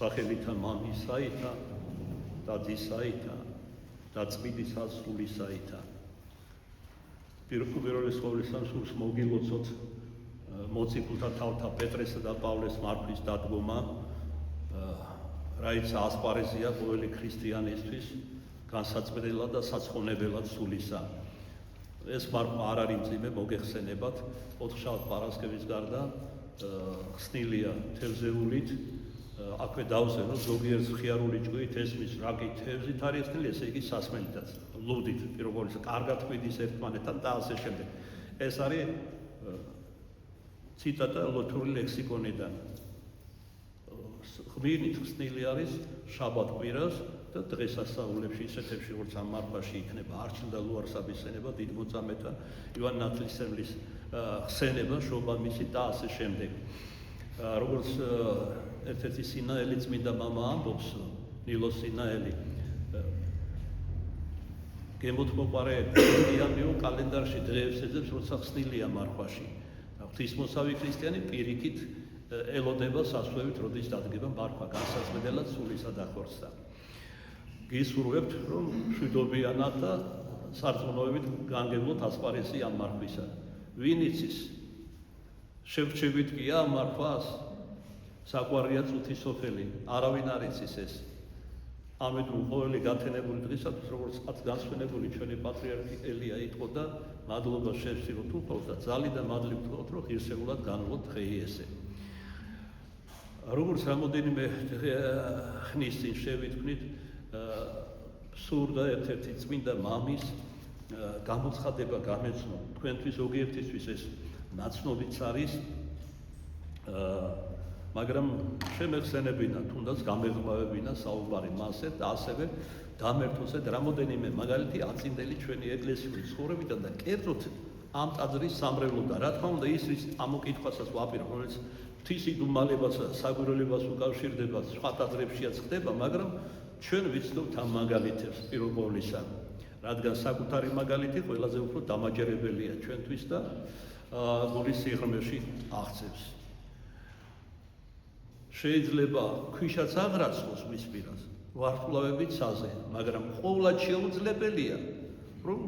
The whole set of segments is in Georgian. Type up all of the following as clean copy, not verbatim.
სახელითა მამისაითა და ძისაითა და წმინდისა სულისაითა. პირველი ყოვლისა სულს მოგილოცოთ მოციქულთა თავთა პეტრესა და პავლეს მართვის დადგომა, რაიც ასპარეზია ყოველი ქრისტიანისთვის განსაცდელად და საცხონებელად სულისა. ეს მარხვა არ არის მძიმე, მოგეხსენებათ, ოთხშაბათ პარასკევის გარდა ხსნილია თევზეულით, აქვე დავზენო ზოგიერთ ხიარული ჭკვით ესმის რაკი თევზით არის ხსნილი, ესე იგი სასმელითაც, ლუდით, პირველ კარგად ყვიდის ერთმანეთთან და ასე შემდეგ. ეს არის ციტატა ლოთური ლექსიკონიდან. ღმერთით ხსნილი არის შაბათ-კვირას და დღესასწაულებში ისეთებში, როგორც ამ მარხვაში იქნება არჩილ და ლუარსაბის სენება, დიდ მოწამეთა ივან ნათლისმცემლის ხსენება, შობამისი და ასე შემდეგ. როგორც ერთ-ერთი სინაელი წმინდა მამა ამბობს, ნილოს სინაელი, გემოთმოყარე ქრისტიანიო კალენდარში დღეებს ეძებს, როცა ხსნილია მარხვაში. ღვთისმოსავი ქრისტიანი პირიქით ელოდება სასვევით, როდის დადგება მარხვა განსაცდელად სულისა და ხორცთა. გისურვებთ, რომ მშვიდობიანად და სარწმუნოებით განგებლოთ ასპარეზი ამ მარხვისა. ვინ იცის? შევჩებით კი ამ მარხვას, საყვარია წუთი სოფელი, არავინ არ იცის ეს. ამიტომ ყოველი გათენებული დღისათვის, როგორც განსვენებული ჩვენი პატრიარქი ელია იტყოდა, მადლობა შევსიროთ უფალს და ძალი და მადლი ვთქვათ, რომ ღირსეულად განვლოთ დღეი ესე. როგორც რამოდენიმე ხნის წინ შევიტყვნით, სურდა ერთ-ერთი წმინდა მამის გამოცხადება გამეცნო. თქვენთვის ზოგიერთისთვის ეს ნაცნობიც არის, მაგრამ შემეხსენებინა, თუნდაც გამეღმავებინა საუბარი მასზე და ასევე დამერთოს რამოდენიმე მაგალითი აწინდელი ჩვენი ეკლესიური ცხოვრებიდან და კერძოდ ამ ტაძრის სამრევლოდან. რა თქმა უნდა, ის რის ამოკითხვასაც ვაპირებ, რომელიც ღვთისმდუმალებას და საგვირელებას უკავშირდება, სხვა ტაძრებშიაც ხდება, მაგრამ ჩვენ ვიცნობთ ამ მაგალითებს პირველ ყოვლისა, რადგან საკუთარი მაგალითი ყველაზე უფრო დამაჯერებელია ჩვენთვის და გულის სიღრმეში აღწევს. შეიძლება ქვიშაც აღრაცხოს მის პირას, ვარსკვლავებით საზე, მაგრამ ყოვლად შეუძლებელია, რომ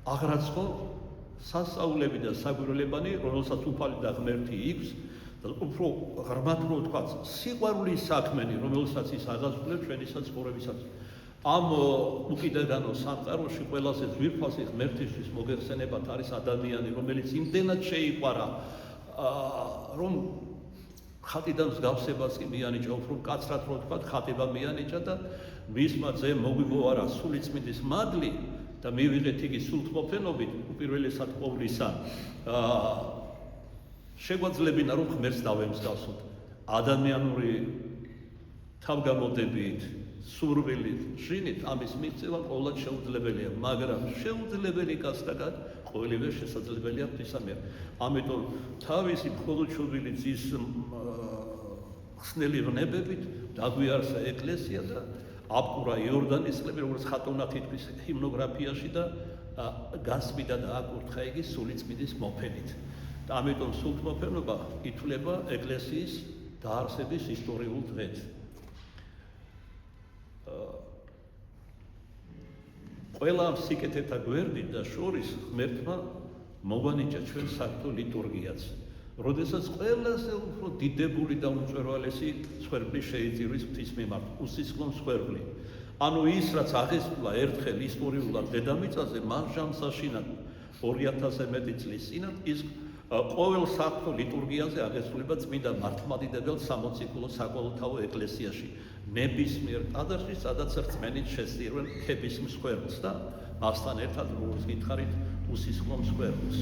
აღრაცხო სასწაულები და საგვირელებანი, რომელსაც უფალი და ღმერთი იქს, და უფრო ღრმად რო ვთქვათ, სიყვარულის საქმენი, რომელსაც ის აღასრულებს ჩვენისა ცხოვრებისას. ამ უკიდაგანო სამყაროში ყველაზე ძვირფასი ღმერთისთვის მოგეხსენებათ არის ადამიანი, რომელიც იმდენად შეიყვარა, რომ ხატიდან მსგავსებას კი მიანიჭა, უფრო მკაცრად რო ვთქვათ, ხატება მიანიჭა და მისმა ძემ მოგვიბოვარა სულიწმინდის მადლი და მივიღეთ იგი სულთმოფენობით, უპირველესად ყოვლისა, შეგვაძლებინა რომ ღმერთს დავემსგავსოთ. ადამიანური თავგამოდებით, სურვილით, შინით ამის მიღწევა ყოვლად შეუძლებელია, მაგრამ შეუძლებელი გასაგად ყოველივე შესაძლებელია ღვთისამერ. ამიტომ თავისი მხოლოდშობილი ძის ხსნელი ღნებებით დაგვიარსა ეკლესია და აბყურა იორდანის წყლები, როგორც ხატოვნა თითქმის ჰიმნოგრაფიაში და გასმიდა და აკურთხა იგი სულიწმინდის მოფენით. და ამიტომ სულთმოფენობა ითვლება ეკლესიის დაარსების ისტორიულ დღედ. ყველა ამ სიკეთეთა გვერდით და შორის ღმერთმა მოგვანიჭა ჩვენ საერთო ლიტურგიაც, როდესაც ყველაზე უფრო დიდებული და უმწვერვალესი მსხვერპლი შეიწირვის ღვთის მიმართ, უსისხლო მსხვერპლი. ანუ ის, რაც აღესრულა ერთხელ ისტორიულად დედამიწაზე, მას ჟამსაშინად 2000-ზე მეტი წლის წინათ ის ყოველ საერთო ლიტურგიაზე აღესრულება წმინდა მართლმადიდებელ სამოციქულო საკოლოთავო ეკლესიაში, ნებისმიერ ტაძარში, სადაც რწმენით შესწირვენ ქების მსხვერპლს და მასთან ერთად როგორც გითხარით უსისხლო მსხვერპლს.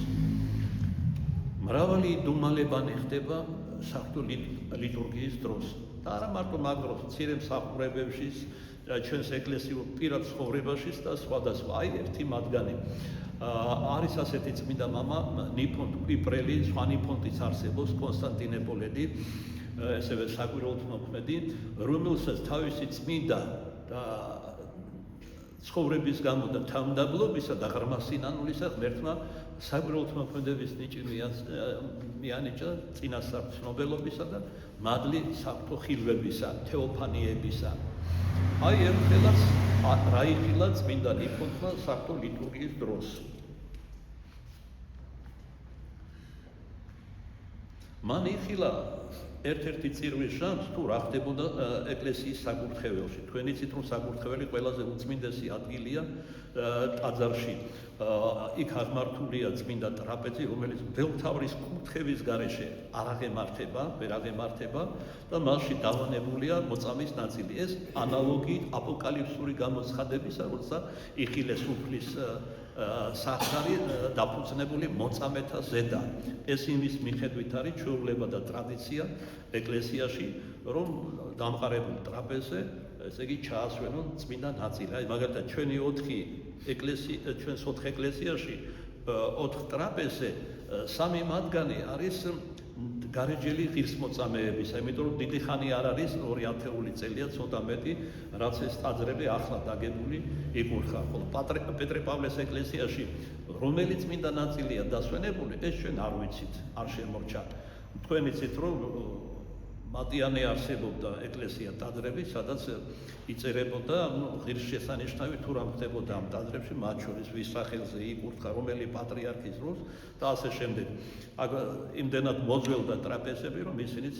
მრავალი დუმალებანი ხდება საერთო ლიტურგიის დროს და არა მარტო მაგ დროს, მცირე მსახურებებში, ჩვენს ეკლესიურ პირად ცხოვრებაშიც და სხვადასხვა. აი ერთი მათგანი არის ასეთი წმინდა მამა ნიფონტ კვიპრელი, სხვა ნიფონტიც არსებობს, კონსტანტინეპოლელი, ასევე საკვირველთმოქმედი, რომელსაც თავისი წმინდა და ცხოვრების გამო და თავმდაბლობისა და ღრმა სინანულისა ღმერთმა საკვირველთ მოქმედების ნიჭი მიანიჭა წინასწარ ცნობელობისა და მადლი საფრთხო ხილვებისა, თეოფანიებისა. აი ერთხელაც რა იხილა წმინდა ნიფონტმა საფრთხო ლიტურგიის დროს. მან იხილა ერთ-ერთი წირვის ჟამს თუ რა ხდებოდა ეკლესიის საკურთხეველში. თქვენ იცით რომ საკურთხეველი ყველაზე უწმინდესი ადგილია ტაძარში. იქ აღმართულია წმინდა ტრაპეზი, რომელიც მღვდელმთავრის კურთხევის გარეშე ვერ აღემართება და მასში დავანებულია მოწამის ნაწილი. ეს ანალოგი აპოკალიფსური გამოცხადებისა, როცა იხილეს უფლის სახსარი დაფუძნებული მოწამეთა ზედა. ეს იმის მიხედვით არის ჩვეულება და ტრადიცია ეკლესიაში, რომ დამყარებულ ტრაპეზზე, ესე იგი ჩაასვენონ წმინდა ნაწილი. აი მაგალითად ჩვენს 4 ეკლესიაში 4 ტრაპეზზე 3 მათგანი არის გარეჯელი ღირსმოწამეებისა, იმიტომ რომ დიდი ხანი არ არის 2 ათეული წელია ცოტა მეტი, რაც ეს ტაძრები ახლა დაგებული იკურხა. ხოლო პეტრე-პავლეს ეკლესიაში რომელიც წმინდა ნაწილია დასვენებული, ეს ჩვენ არ ვიცით, არ შემორჩა. თქვენ იცით რომ მატიანე არსებობდა ეკლესია ტაძრები, სადაც იწერებოდა ღირსშესანიშნავი თუ რა ხდებოდა ამ ტაძრებში, მათ შორის ვის სახელზე იკურთხა, რომელი პატრიარქის დროს და ასე შემდეგ. იმდენად მოძველდა ტრაპეზები, რომ ისინიც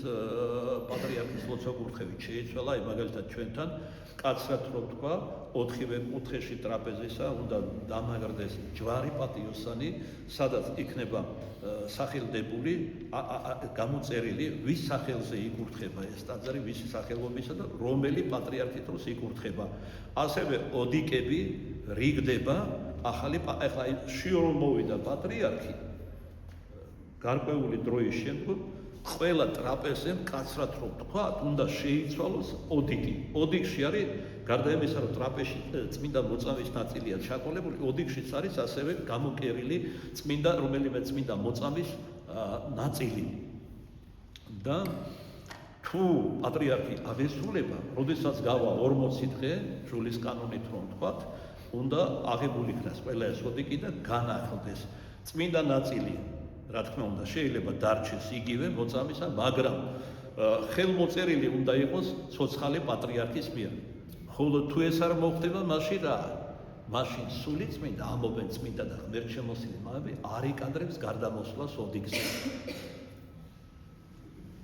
პატრიარქის ლოცვა-კურთხევით შეიცვალა. აი მაგალითად ჩვენთან კაცრად რო თქვა, 4-ვე კუთხეში ტრაპეზისა უნდა დამაგრდეს ჯვარი პატიოსანი, სადაც იქნება სახელდებული, გამოწერილი, ვის სახელზე იკურთხება ეს ტაძარი, ვისი სახელობისა და რომელი პატრიარქის დროს იკურთხება. ასევე ოდიკები რიგდება, ახლა შიო მოვიდა პატრიარქი, გარკვეული დროის შემდგომ ყველა ტრაპეზზე მკაცრად რო თქვა, უნდა შეიცვალოს ოდიკი. ოდიკში არის გარდა იმისა, რომ ტრაპეზში წმინდა მოწამის ნაწილია ჩაკოლებული, ოდიკშიც არის ასევე გამოკერილი რომელიმე წმინდა მოწამის ნაწილი. და თუ პატრიარქი აღესრულება, როდესაც გავა 40 დღე, ჯულის კანონით რომ ვთქვათ, უნდა აღებული იქნას ყველა ეს ოდიკი და განახლდეს. წმინდა ნაწილი, რა თქმა უნდა, შეიძლება დარჩეს იგივე მოწამისა, მაგრამ ხელმოწერილი უნდა იყოს ცოცხალი პატრიარქის მიერ. ხოლო თუ ეს არ მოხდება, მაშინ რა? მაშინ სული წმინდა, ამობენ წმინდა და ღმერთშემოსილი მამები არ იკადრებს გარდამოსვლას ოდიკზე.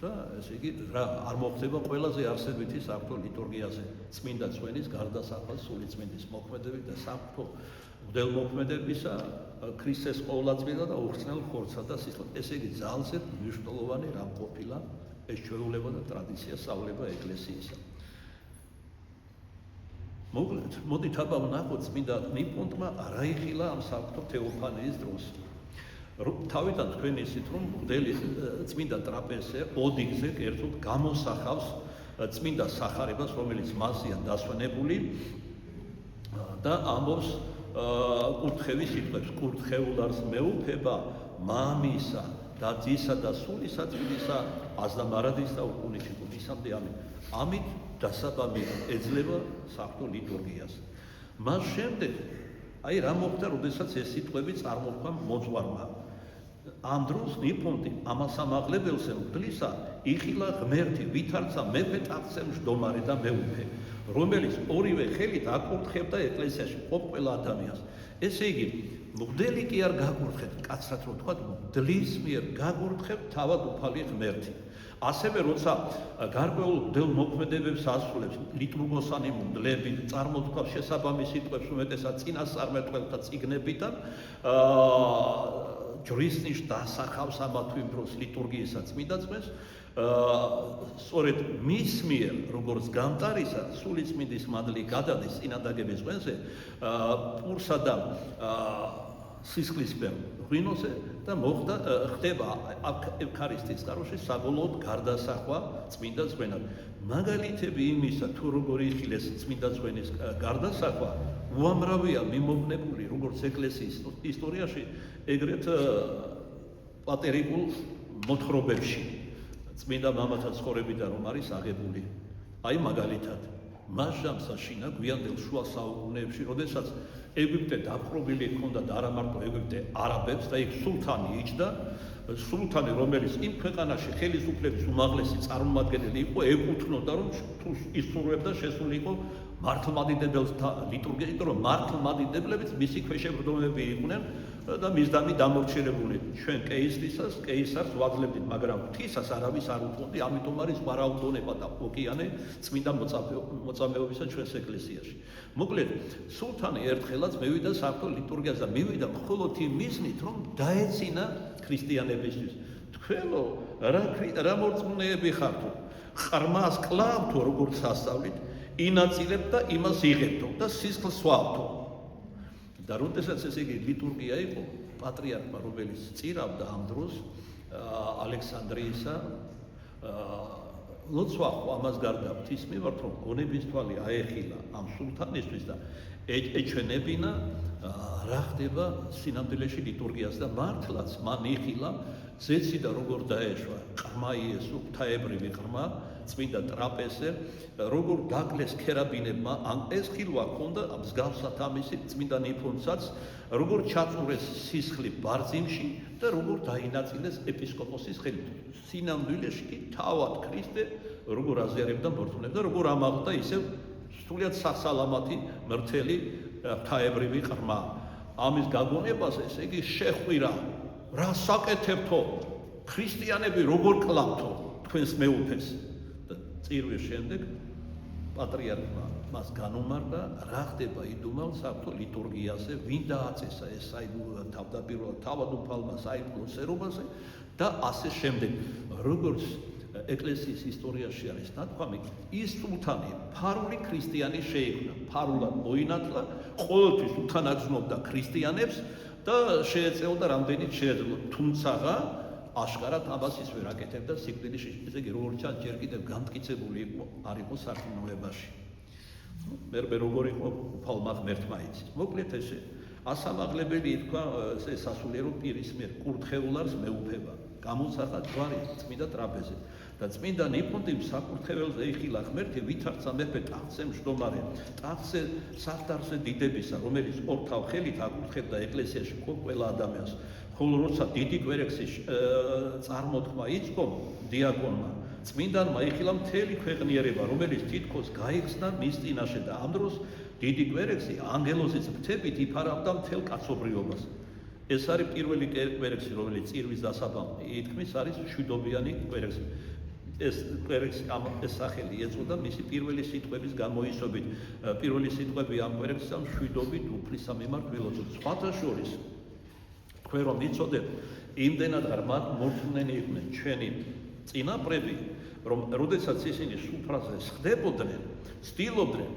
და ესე იგი რა არ მოხდება ყველაზე არსებითი საფრთხო ლიტურგიაზე წმინდა წვენის გარდასახვას სული წმინდის მოქმედებით და საფრთხო მღვდელმოქმედებისა ქრისტეს ყოვლადწმიდა და უხრწნელ ხორცსა და სისხლად. ესე იგი ძალზე მნიშვნელოვანი რამ ყოფილა ეს ჩვეულება და ტრადიცია სწავლება ეკლესიისა. მოდით აბა ვნახოთ წმინდა ნიფონტმა რა იხილა ამ საფრთხო თეოფანიის დროს. თავიდან თქვენ იცით რომ მღვდელი წმინდა ტრაპეზზე ოდიკზე კერძოდ გამოსახავს წმინდა სახარებას, რომელიც მასზეა დასვენებული და ამბობს კურთხევის სიტყვებს, კურთხეულარს მეუფება მამისა და ძისა და სულისა წმინდისა აზდა მარადის და უკუნიჩიკო მისამდე ამით. ამით დასაბამი ეძლევა საფრთხო ლიტურგიას. მას შემდეგ აი რა მოხდა, როდესაც ეს სიტყვები წარმოთქვა მოძღვარმა. ამ დროს ნიფონტი ამას ამაღლებელზე მღვდლისა იხილა ღმერთი, ვითარცა მეფე ტახტზე მჯდომარე და მეუფე, რომელიც ორივე ხელით აკურთხებდა ეკლესიაში ყოველ ადამიანს. ესე იგი, მღვდელი კი არ გაკურთხებთ, კაცრად რო თქვა, მღვდლის მიერ გაკურთხებთ თავად უფალი ღმერთი. ასევე როცა გარკვეულ მღვდელმოქმედებებს ასრულებს ლიტურგოსანი მღვდლები, წარმოთქვამს შესაბამის სიტყვებს უმეტესად წინასწარმეტყველთა წიგნებიდან, ჯვრისნიშ დასახავს ამა თუ იმ დროს ლიტურგიისა წმინდა წვენს, სწორედ მის მიერ, როგორც გამტარისა, სული წმინდის მადლი გადადის წინადაგების წვენზე, პურსა და სისხლისფერ ღვინოზე და ხდება ევქარისტიის წყაროში საბოლოოდ გარდასახვა წმინდა წვენად. მაგალითები იმისა, თუ როგორი იხილეს წმინდა წვენის გარდასახვა, უამრავია მიმობნებული როგორც ეკლესიის ისტორიაში, ეგრეთ პატერიკულ მოთხრობებში. წმინდა მამათა ცხოვრებიდან რომ არის აღებული. აი მაგალითად, მასჟამს აშინა გვიანდელ შუა საუკუნეებში, როდესაც ეგვიპტე დაპყრობილი ჰქონდა და არა მარტო ეგვიპტე არაბებს და იქ სულთანი იჯდა, სულთანი რომელიც იმ ქვეყანაში ხელისუფლების უმაღლესი წარმომადგენელი იყო, ეკუთვნოდა რომ თუ ისურვებდა შესულიყო მართლმადიდებელთა ლიტურგია, იმიტომ რომ მართლმადიდებლებიც მისი ქვეშევრდომები იყვნენ და მისდამი დამორჩილებული ჩვენ კეისარს ვაძლევდით, მაგრამ ღვთისას არავის არ უთმობდი, ამიტომ არის ვარაუდონება და ოკეანე წმინდა მოწამეობისა ჩვენს ეკლესიაში. მოკლედ, სულთანი ერთხელაც მევიდა საღვთო ლიტურგიაზე და მივიდა მხოლოდ იმ მიზნით, რომ დაეცინა ქრისტიანებისთვის. თქვენო რა მორწმუნეები ხართო? ყრმას კლავთო, როგორც სასწავლით, ინაწილებთ და იმას იღებთო და სისხლს სვავთო. და როდესაც ესე იგი ლიტურგია იყო, პატრიარქმა, რომელიც წირავდა ამ დროს ალექსანდრიისა, ლოცვა ამას გარდა ღვთის მიმართ, რომ გონების თვალი აეხილა ამ სულთანისთვის და ეჩვენებინა რა ხდება სინამდვილეში ლიტურგიას და მართლაც მან იხილა ზეცი და როგორ დაეშვა ყრმა იესო, ღვთაებრივი ყრმა, წმინდა ტრაპეზზე, როგორ დაკლეს ქერაბინებმა, ან ეს ხილვა ჰქონდა მსგავსად ამისი წმინდა ნიფონსაც, როგორ ჩაწურეს სისხლი ბარძიმში და როგორ დაინაწილეს ეპისკოპოსის ხელით. სინამდვილეში კი თავად ქრისტე როგორ აზიარებდა მორწმუნეებს და როგორ ამაღლდა ისევ სრულიად სასალამათი მრთელი ღვთაებრივი ყრმა. ამის გაგონებას ესე იგი შეხვირა, რა საკეთებთო, ქრისტიანები როგორ კლავთო თქვენს მეუფეს. წირვის შემდეგ პატრიარქმა მას განუმარტა, რა ხდება იდუმალ საღვთო ლიტურგიაზე, ვინ დააწესა ეს თავდაპირველად თავადუფალმა საიდუმლო სერობაზე და ასე შემდეგ. როგორც ეკლესიის ისტორიაში არის ნათქვამი, ის სულთანი ფარული ქრისტიანი შეიქმნა, ფარულად მოინათლა, ყოველთვის უთანაგზნობდა ქრისტიანებს და შეეწეოდა რამდენიც შეეძლო, თუმცაღა აშკარად ამას ის ვერ აკეთებდა სიკვდილის, ესე იგი როგორც ჩანს, ჯერ კიდევ განმტკიცებული არ იყო სარწმუნოებაში. მე როგორ იყო უფალმა ღმერთმა იცის. მოკლედ ესე ასამაღლებელი ითქვა სასულიერო პირის მიერ კურთხეულარს მეუფება, გამოსახა ჯვარი წმინდა ტრაპეზზე და წმინდა ნიფონტი საკურთხეველზე იხილა ღმერთი, ვითარცა მეფე ტახტზე მჯდომარე, ტახტზე სარდარზე დიდებისა, რომელიც ორთავ ხელით აკურთხებდა ეკლესიაში ყველა ადამიანს. ხოლო როცა დიდი კვერექსის წარმოთქმა იწყო დიაკონმა, წმინდანმა იხილა მთელი ქვეყნიერება, რომელიც თითქოს გაიხსნა მის წინაშე და ამ დროს დიდი კვერექსი ანგელოზის ფრთებით იფარავდა მთელ კაცობრიობას. ეს არის პირველი კვერექსი, რომელიც წირვის დასაბამი ითქმის, არის მშვიდობიანი კვერექსი. ეს კვერექსი ეს სახელი ეწოდა მისი პირველი სიტყვების გამოისობით. პირველი სიტყვები ამ კვერექსის მშვიდობით უფლისა მიმართ ველოძოთ. სხვათა შორის თქვენ რომ იცოდეთ, იმდენად ღრმად მორწმუნენი იყვნენ ჩვენი წინაპრები, რომ როდესაც ისინი სუფრაზე ხდებოდნენ, ცდილობდნენ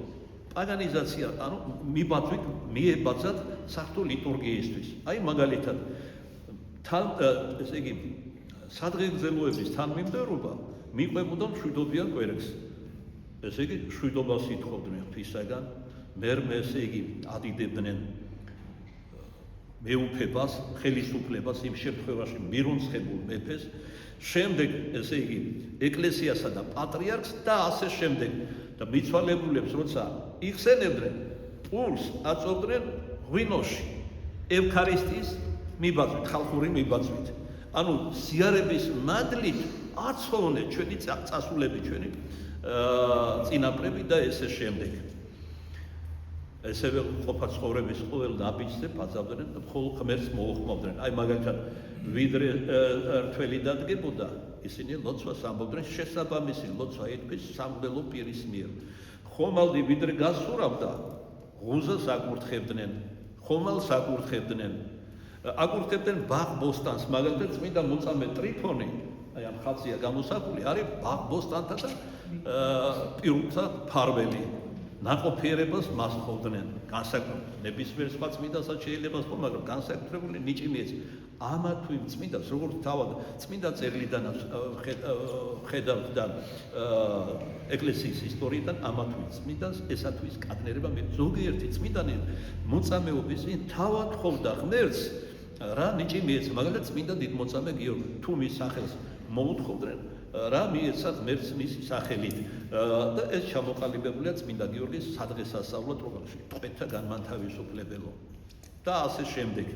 პაგანიზაცია, ანუ მიბაძვით მიებაძათ საღვთო ლიტურგიისთვის. აი მაგალითად, ესე იგი, სადღეგრძელოების თანმიმდევრობა მიყვებოდა მშვიდობიან კვერექსს. ესე იგი, მშვიდობას ითხოვდნენ ღვთისაგან, მერმე ესე იგი ადიდებდნენ მეუფებას, ხელისუფლებას იმ შემთხვევაში მირონცხებულ მეფეს, შემდეგ ესე იგი ეკლესიასა და პატრიარქს და ასე შემდეგ და მიცვალებულებს როცა იხსენებდნენ, პურს აწოვდნენ ღვინოში, ევქარისტიის მიბაძვით, ხალხური მიბაძვით. ანუ ზიარების მადლით აცხოვდნენ ჩვენი წასულები, ჩვენი წინაპრები და ესე შემდეგ. ესევე ყოფა ცხოვრების ყოველ ნაბიჯზე ბაძავდნენ და მხოლოდ ღმერთს მოუხმობდნენ. აი მაგალითად, ვიდრე რთველი დადგებოდა, ისინი ლოცვას ამბობდნენ, შესაბამისი ლოცვა ითქვის სამღვდელო პირის მიერ. ხომალდი ვიდრე გასურავდა, ღუზას აკურთხებდნენ, ხომალს აკურთხებდნენ, აკურთხებდნენ ბაღ-ბოსტანს, მაგალითად წმინდა მოწამე ტრიფონი, აი ამ ხაზია გამოსახული, არის ბაღ-ბოსტანთა და პირუთა ფარველი. ნაყოფიერებას მას ხოვდნენ, განსაკუთრებით ნებისმიერ სხვა წმინდასაც შეიძლება ხო, მაგრამ განსაკუთრებული ნიჭი მიეცა. ამა თუ იმ წმინდას, როგორც თავად წმინდა წერილიდან ხედავთ და ეკლესიის ისტორიიდან, ამა თუ იმ წმინდას ესათვის კადნერება მიეცა. ზოგიერთი წმინდანი მოწამეობის წინ თავად ხოვდა ღმერთს, რა ნიჭი მიეცა. მაგალითად, წმინდა დიდმოწამე გიორგი, თუ მის სახელს მოუთხოვდნენ, რა მიეცა ღმერთს მისი სახელით და ეს ჩამოყალიბებულია წმინდა გიორგის სადღესასწაულო ტროგაში ტყვეთა განმანთავისუფლებელო და ასე შემდეგ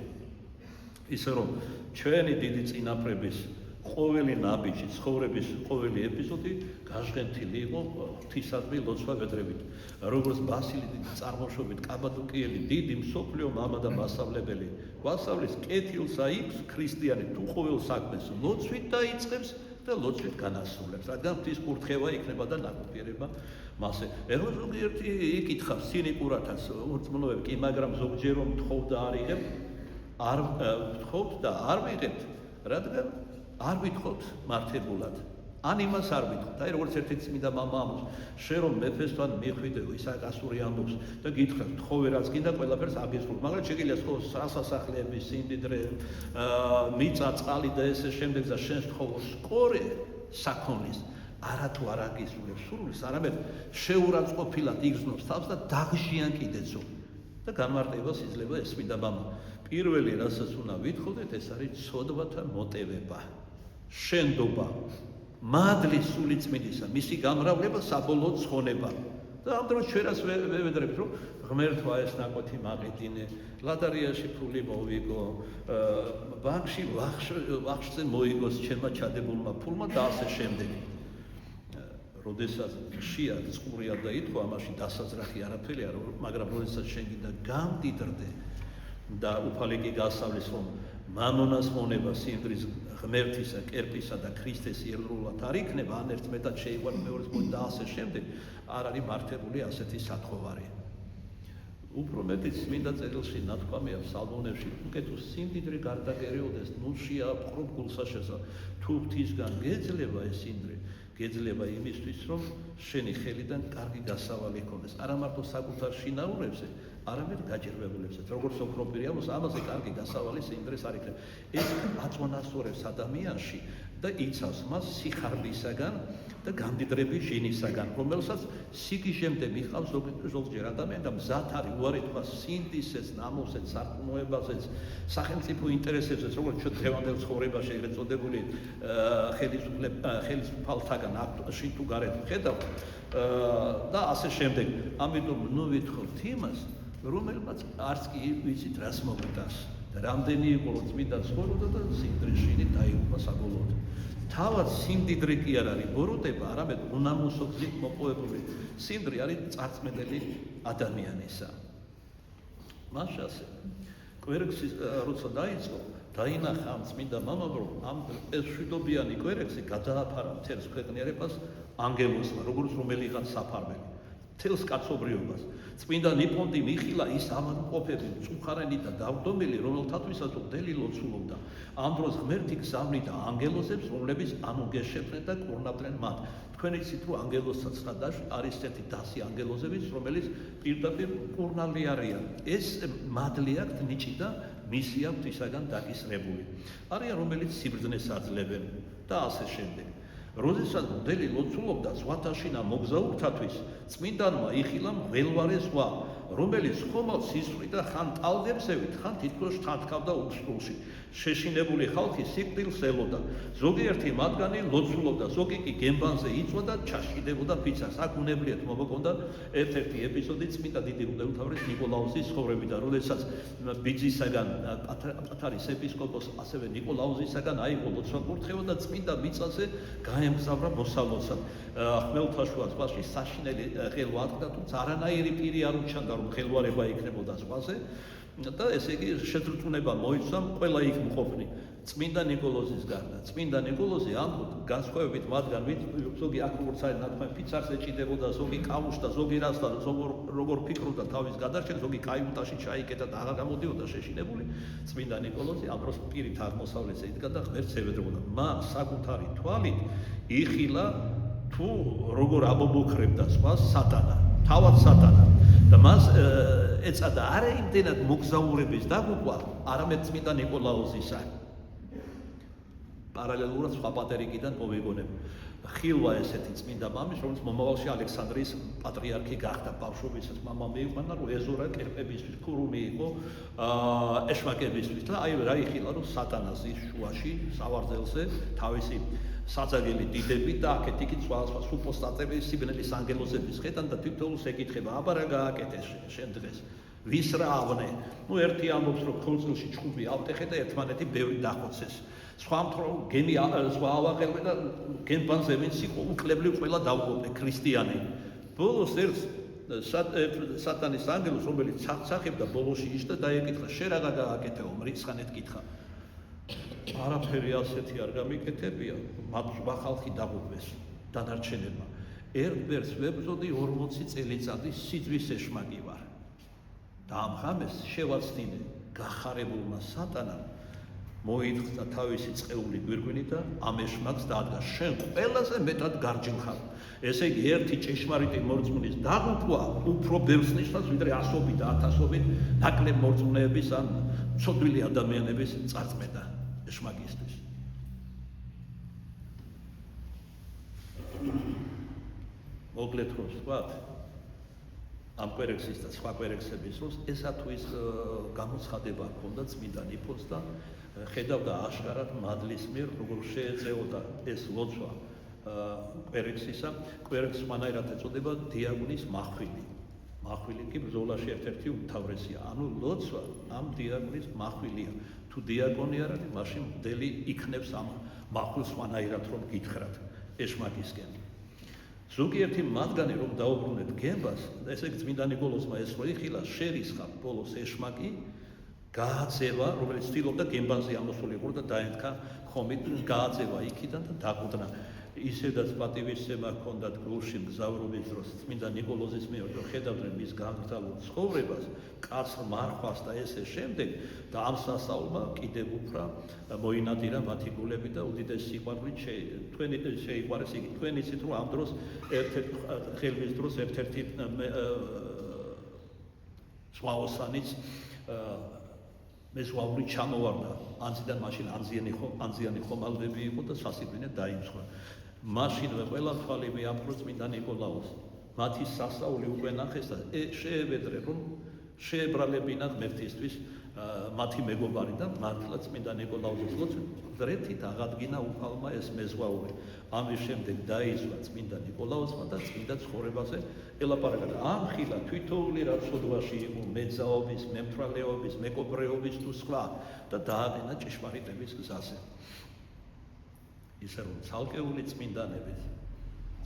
ისე რომ ჩვენი დიდი წინაპრების ყოველი ნაბიჯი ცხოვრების ყოველი ეპიზოდი გაჟღენთილი იყო ღვთისადმი ლოცვა ვედრებით როგორც ბასილი დიდი წარმოშობით კაბადოკიელი დიდი მსოფლიო მამა და მასწავლებელი გვასწავლის კეთილსა იქს ქრისტიანი თუ ყოველ საქმეს ლოცვით დაიწყებს და ლოცვით განასრულებს რადგან ღვთის კურთხევა იქნება და ნაკურთხება მასე ეხლა ზოგიერთი იკითხავს ცინიკურათაც ურწმუნოები კი მაგრამ ზოგჯერ რომ თხოვ და არ იღებ არ თხოვთ და არ ვიღებთ რადგან არ ვითხოვთ მართებულად ან იმას არ ვითხოვთ აი როგორც ერთ-ერთი წმინდა მამა ამბობს შენ რომ მეფესთან მიხვიდეო ისააკასური ამბობს და გითხრას თხოვე რაც გინდა ყველაფერს აგესრულებ მაგრამ შეგიძლია ხო სასახლეების სიმდიდრე მიწა წყალი და ესე შემდეგ და შენ თხოვო სკორე საქონლის არათუ არ აგესრულებს სურვილს არამედ შეურაცხყოფილად იგრძნობს თავს და დაღჟიან კიდეცო და განმარტებას იძლევა ეს წმინდა მამა პირველი რასაც უნდა ვითხოვდეთ ეს არის ცოდვათა მოტივება შენდობა მადლის სული წმინდისა მისი გამრავლება საბოლოო ცხონება და ამ დროს ჩვენას ვევედრებით რომ ღმერთმა ეს ნაკვეთი მაყიდინე ლადარიაში ფული მოვიგო ბანკში ვახშზე მოიგოს ჩემმა ჩადებულმა ფულმა და ასე შემდეგ როდესაც შია წყურია და ითქვა ამაში დასაძრახი არაფერი არ მაგრამ როდესაც შენ გინდა გამდიდრდე და უფალიკი გასავლის რომ მამონას მონება სიმდრის ღმერთისა, კერპისა და ქრისტეს იერდრულად არ იქნება ან ერთ მეტად შეიყვან მეორეს მოდი და ასე შემდეგ არ არის მართებული ასეთი სათხოვარი. უფრო მეტიც წმინდა წერილში ნათქვამია ფსალმონებში უკეთ სიმდიდრე გარდაგერიოდეს ნუშია ყრუბ გულსაშესა თუ ღვთისგან გეძლება ეს სიმდრე გეძლება იმისთვის რომ შენი ხელიდან კარგი გასავალი ქონდეს არა მარტო საკუთარ შინაურებზე არამედ გაჯერებულებსაც როგორც ოქრო პირიამოს ამაზე კარგი გასავალი სიმდრეს არ იქნება ეს აწონასწორებს ადამიანში და იცავს მას სიხარბისაგან და გამდიდრების ჟინისაგან რომელსაც სიგიჟემდე მიყავს ზოგჯერ ადამიანი და მზად არის უარი თქვა სინდისეს ნამოსეთ სარწმუნოებაზეც სახელმწიფო ინტერესებზეც როგორც ჩვენ დღევანდელ ცხოვრებაში ეგრეთ წოდებული ხელისუფალთაგან აქტში თუ გარეთ ხედავთ და ასე შემდეგ ამიტომ ნუ ვითხოვთ იმას რომელმაც არც კი ვიცით რას მოგვიტანს და რამდენი იყო რომ წმინდა ცხოვრობდა და სიმდრეშინი დაიღუპა საბოლოოდ თავად სიმდიდრე კი არ არის ბოროტება არამედ უნამუსო გზით მოპოვებული სიმდრე არის წარწმენელი ადამიანისა მაშასე კვერექსი როცა დაიწყო დაინახა ამ წმინდა მამამ რომ ამ ეს შვიდობიანი კვერექსი გადააფარა მთელს ქვეყნიერებას ანგელოსმა როგორც რომელიღაც საფარველი თელს კაცობრიობას წმინდა ნიფონტი მიხილა ის ამაყოფები მწუხარენი და დავდომილი რომელთათვისაც უდელი ლოცულობდა ამ დროს ღმერთი გზავნიდა ანგელოზებს რომლებიც ამუგეშებდნენ და კურნავდნენ მათ თქვენ იცით რომ ანგელოზსაც არის ერთი დასი ანგელოზებიც რომელიც პირდაპირ კურნალი არიან ეს მადლი აქვთ ნიჭი და მისია ღვთისაგან დაკისრებული არიან რომელიც სიბრძნეს აძლევენ და ასე შემდეგ როდესაც მდელი ლოცულობდა ზღვათაშინა მოგზაურთათვის წმინდანმა იხილა მღელვარე ზღვა რომელიც ხომალ სისხლით და ხან ტალდებსევით ხან თითქოს შთანთქავდა უსტულში შეშინებული ხალხი სიკვდილს ელოდა ზოგიერთი მათგანი ლოცულობდა ზოგი კი გემბანზე იწვა და ჩაშიდებოდა ფიცას აქ უნებლიეთ მომოგონდა ერთ-ერთი ეპიზოდი წმინდა დიდი მღვდელმთავრის ნიკოლაუსის ცხოვრებიდან როდესაც ბიძისაგან პათარის ეპისკოპოს ასევე ნიკოლაუსისაგან აიღო ლოცვა კურთხევა და წმინდა მიწაზე გაემგზავრა მოსალოცად ხმელთაშუა ზღვაში საშინელი ხელვა ატყდა თუმცა არანაირი პირი არ უჩანდა რომ ხელვარება იქნებოდა ზღვაზე და ესე იგი შეძრწუნება მოიცვა ყველა იქ მყოფნი წმინდა ნიკოლოზის გარდა წმინდა ნიკოლოზი ამ განსხვავებით მათგან ზოგი აქ როგორც არის ნათქვამი ფიცარს ეჭიდებოდა ზოგი კამუშდა ზოგი რასთან როგორ ფიქრობდა თავის გადარჩენას ზოგი კაიუტაში ჩაიკეტა და აღარ გამოდიოდა შეშინებული წმინდა ნიკოლოზი ამ დროს პირით აღმოსავლეთზე იდგა და ღმერთს ევედრებოდა მან საკუთარი თვალით იხილა თუ როგორ ამომოქრებდა სხვას სატანა თავად სატანა და მას ეწადა არა იმდენად მოგზაურების დაღუპვა არამედ წმინდა ნიკოლაუსისა პარალელურად სხვა პატერიკიდან მოვიგონებ ხილვა ესეთი წმინდა მამის რომელიც მომავალში ალექსანდრიის პატრიარქი გახდა ბავშვობისას მამა მიიყვანა რომ ეზორა კერპებისთვის ფურუმი იყო ეშმაკებისთვის და აი რა იხილა რომ სატანას ის შუაში სავარძელზე თავისი საძაგელი დიდები და აქეთ იქით სხვა სუპოსტატები სიბნელის ანგელოზების ხედან და თითოეულს ეკითხება აბა რა გააკეთეს შენ დღეს ვის რა ავნე ერთი ამბობს რომ ქორწილში ჩხუბი ავტეხე და ერთმანეთი ბევრი დახოცეს სხვა მხრივ გენი სხვა ავაყელვე და გენბანზე ვინც იყო უკლებლივ ყველა დავღობე ქრისტიანი ბოლოს ერთ სატანის ანგელოს რომელიც ცახცახებდა ბოლოში იშდა და ეკითხა შენ რა გააკეთეო მრიცხანეთ კითხა არაფერი ასეთი არ გამიკეთებია მათ სხვა ხალხი დაღუპეს დანარჩენებმა ერთ-ერთს ვებრძოდი 40 წელიწადი სიძვის ეშმაკი ვარ და ამ ღამეს შევაცდინე გახარებულმა სატანამ მოიწყდა თავისი წყეული გვირგვინი და ამ ეშმაკს დაადგა შენ ყველაზე მეტად გარჯილხარ ესე იგი ერთი ჭეშმარიტი მორწმუნის დაღუპვა უფრო ბევრს ნიშნავს ვიდრე ასობით და ათასობით ნაკლებ მორწმუნეების ან ცოდვილი ადამიანების წარწმენა ეშმაკისთვის მოგლეთ რომ ვთქვათ ამ კვერექსის და სხვა კვერექსების დროს ესა თუ ის გამოცხადება ჰქონდა წმინდა ნიფონს და ხედავდა აშკარად მადლის მიერ როგორ შეეწეოდა ეს ლოცვა კვერექსისა კვერექსს მანაირად ეწოდება დიაკონის მახვილი კი ბრძოლაში ერთ-ერთი უმთავრესია ანუ ლოცვა ამ დიაკონის მახვილია თუ დიაკონი არ არის მაშინ მდელი იქნებს ამ მახვილს მანაირად რომ გითხრათ ეშმაკისკენ ზოგიერთი მათგანი რომ დაუბრუნეთ გემბას ესე იგი წმინდა ნიკოლოზმა ეს რო იხილა შერისხა ბოლოს ეშმაკი გააძევა რომელიც ცდილობდა გემბანზე ამოსულიყო და დაენქა ხომით გააძევა იქიდან და დაკუდნა ისედაც პატივისცემა ჰქონდათ გულში მგზავრობის დროს წმინდა ნიკოლოზის მიერ რომ ხედავდნენ მის გაგრძალულ ცხოვრებას კაცრ მარხვას და ესე შემდეგ და ამ სასწაულმა კიდევ უფრო მოინადირა მათი გულები და უდიდესი სიყვარულით თქვენი შეიყვარეს იგი თქვენ იცით რომ ამ დროს ერთ-ერთ ხელმის დროს ერთ-ერთი სვაოსანიც მეზღვაური ჩამოვარდა ანძიდან მაშინ ანზიანი ხომალდები იყო და სასიკვდილე დაიმსხვრა მაშინვე ყველა თვალი მიაფრო წმინდა ნიკოლაოს მათი სასწაული უკვე ნახეს და შეებედრე რომ შეებრალებინათ მერთისთვის მათი მეგობარი და მართლა წმინდა ნიკოლაოსის ლოცვა დრეთით აღადგინა უფალმა ეს მეზღვაური ამის შემდეგ დაიზვა წმინდა ნიკოლაოსმა და წმინდა ცხოვრებაზე ელაპარაკა და ამხილა თვითოული რაც სოდვაში იყო მეძაობის მემთვრალეობის მეკობრეობის თუ სხვა და დააყენა ჭეშმარიტების გზაზე ისე რომ ცალკეული წმინდანების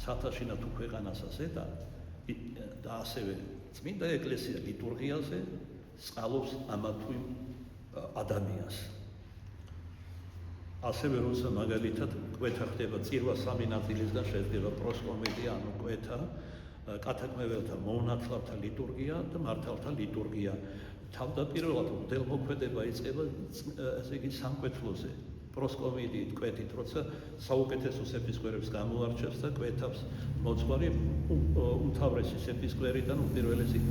ცათაშინა თუ ქვეყანასაც ეტა და ასევე წმინდა ეკლესია ლიტურგიაზე სწყალობს ამა თუ ადამიანს ასევე როცა მაგალითად კვეთა ხდება წირვა სამი ნაწილისგან შედგება პროსკომედია ანუ კვეთა კათაკმეველთა მონათლავთა ლიტურგია და მართალთა ლიტურგია თავდაპირველად მდელმოქმედება იწყება ესე იგი სამკვეთლოზე პროსკომედიით კვეთით როცა საუკეთესო ეპისკოპოსებს გამოარჩევს და კვეთავს მოძღვარი უმთავრესი ეპისკოპოსიდან უპირველესი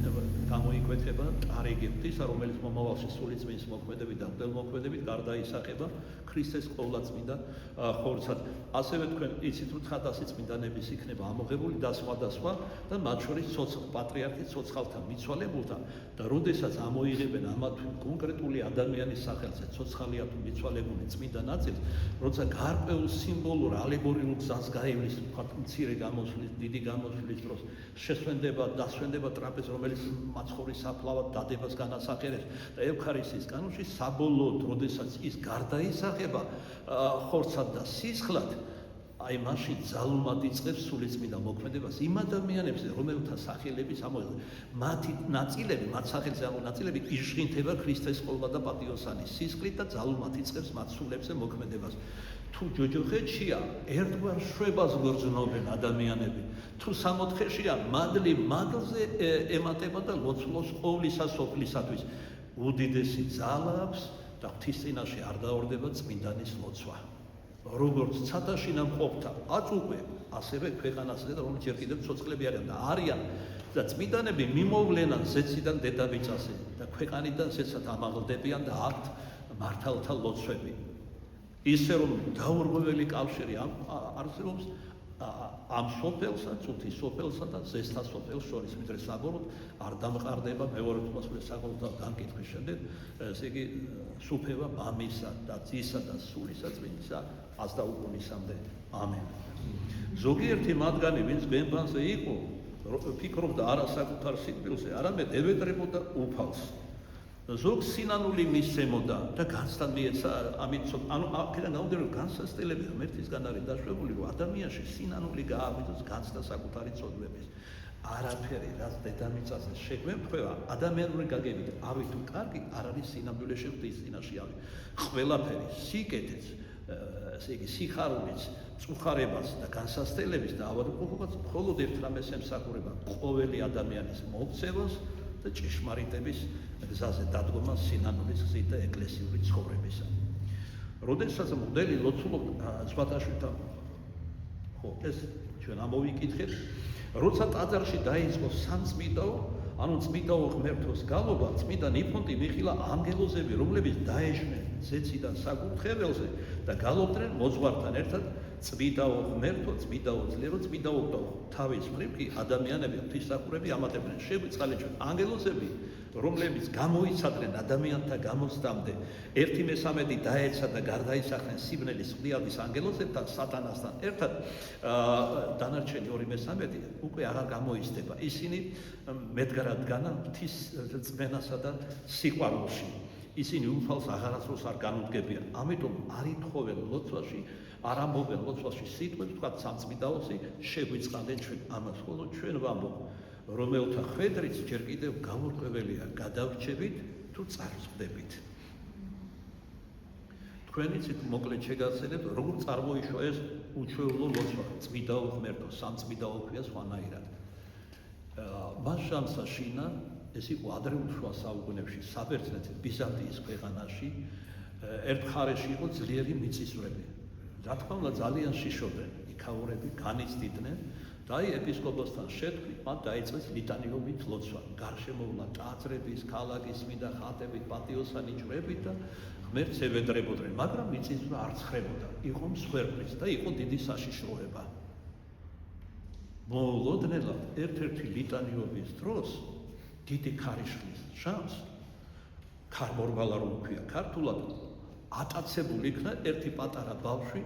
გამოიკვეთება ტარიგებთისა რომელიც მომავალში სულიწმინდის მოქმედებით და მდელმოქმედებით გარდაისახება ქრისტეს ყოვლადწმინდა ხორცად ასევე თქვენ იცით რომ თხადასი წმინდანების იქნება ამოღებული და სხვა და მათ შორის პატრიარქი ცოცხალთა მიცვალებულთა და როდესაც ამოიღებენ ამა თუ კონკრეტული ადამიანის სახელზე ცოცხალია თუ მიცვალებული წმინდა ნაწილს როცა გარკვეულ სიმბოლურ ალეგორიულ გზას გაივლის მცირე გამოსვლის დიდი გამოსვლის დროს შესვენდება დასვენდება ტრაპეზი რომელიც მაცხოვრის საფლავად დადებას განასახიერებს და ევქარისტიის კანონში საბოლოოდ როდესაც ის გარდაისახება ხორცად და სისხლად აი მაშინ ძალუმად იწყებს სულიწმინდა მოქმედებას იმ ადამიანებზე რომელთა სახელების მათი ნაწილები მათ სახელზე ამო ნაწილები იშღინთება ქრისტეს ყოლა და პატიოსანის სისხლით და ძალუმად იწყებს მათ სულებზე მოქმედებას თუ ჯოჯოხეთშია ერთგვარ შვებას გრძნობენ ადამიანები თუ სამოთხეშია მადლი მადლზე ემატება და ლოცულობს ყოვლისა სოფლისათვის უდიდესი ძალა აქვს და ღვთისწინაში არ დაორდება წმინდანის ლოცვა როგორც ცათაშინა მყოფთა აწუყვე ასევე ქვეყანაზე და რომელიც ერთ კიდევ ცოცხლები არიან და წმინდანები მიმოვლენან ზეციდან დედამიწაზე და ქვეყანიდან ზეცად ამაღლდებიან და აქვთ მართალთა ლოცვები ისე რომ დაურღვეველი კავშირი არსებობს ამ სოფელსა, წუთის სოფელსა და ზესთა სოფელს შორის, ვიდრე საბოლოოდ არ დამყარდება მეორე თვალსაჩინო საკოლტო განკითხვის შემდეგ, ესე იგი სუფევა მამისა და ძისა და სულისა წმინდისა ასდაუგონისამდე. ამენ. ზოგიერთი მათგანი, ვინც გვენბანზე იყო, ფიქრობდა არა საკუთარ სიკვდილზე, არამედ ევედრებოდა უფალს. ზოგ სინანული მისცემოდა და განცდა მიეცა ამით ანუ აქედან გამომდინარე რომ განსასწრებელი ღმერთისგან არის დაშვებული რომ ადამიანში სინანული გააღვიძოს განცდა საკუთარი წოდების არაფერი რაც დედამიწაზე შეგვემთხვევა ადამიანური გაგებით ავი თუ კარგი არ არის სინამდვილეში ღვთის წინაშე ავი ყველაფერი სიკეთეც ესე იგი სიხარულიც წუხარებას და განსასწრებელების და ავადმყოფობას მხოლოდ ერთ რამეს ემსახურება ყოველი ადამიანის მოქცევას და ჭეშმარიტების გზაზე დადგომა სინანულის გზით და ეკლესიური ცხოვრებისა. როდესაც მღვდელი ლოცულობდა ზღვათაშვილთან, ხო, ეს ჩვენ ამოვიკითხეთ, როცა ტაძარში დაიწყო სამწმიდაო, ანუ წმიდაო ღმერთოს გალობა, წმიდა ნიფონტი მიხილა ანგელოზები, რომლებიც დაეშნენ ზეციდან საკურთხეველზე და გალობდნენ მოძღვართან ერთად წმიდაო ღმერთო, წმიდაო ძლიერო, წმიდაო თავის მხრივ კი ადამიანები ღვთისმსახურები ამატებდნენ. შეგვიწყალეთ ჩვენ ანგელოზები, რომლებიც გამოიცადნენ ადამიანთა გამოცდამდე, 1/13 დაეცა და გარდაიცახრნენ სიბნელის ყდიადის ანგელოზებთან, სატანასთან ერთად, დანარჩენი 2/13 უკვე აღარ გამოიცდება. ისინი მედგარადგანან ღვთის წმენასა და სიყვარულში. ისინი უფალს აღარასდროს არ განუდგებიან. ამიტომ არ ითხოვენ ლოცვაში, არ ამბობენ ლოცვაში სიტყვებს, თქვა სამწმიდაოსი, შეგვიწყალეთ ჩვენ ამას, ხოლო ჩვენ ვამბობ, რომელთა ხედრით ჯერ კიდევ გამორკვეველია, გადავრჩებით თუ წარწყვდებით. თქვენი ცით მოკლედ შეგახსენებთ, როგორ წარმოიშვა ეს უჩვეულო ლოცვა, წმიდაო ღმერთო, სამწმიდაო ქვია სხვანაირად. მას შანსა შინა ეს იყო ადრეულ შუა საუკუნეებში საბერძნეთის ბიზანტიის ქვეყანაში ერთ მხარეში იყო ძლიერი მიწისძვრები. რა თქმა უნდა ძალიან შიშობდნენ, იქაურები განიცდიდნენ და აი ეპისკოპოსთან შეთქმით მათ დაიწყეს ლიტანიობით ლოცვა. გარშემოვლა ტაძრების, ქალაქის წმინდა ხატებით, პატიოსანი ჯვრებით და ღმერთს ევედრებოდნენ, მაგრამ მიწისძვრა არ ცხრებოდა, იყო მსხვერპლის და იყო დიდი საშიშროება. მოულოდნელად ერთ-ერთი ლიტანიობის დროს დიდი ქარიშხლის შანს ქარმორვალა რომ ქვია ქართულად ატაცებული იქნა ერთი პატარა ბავშვი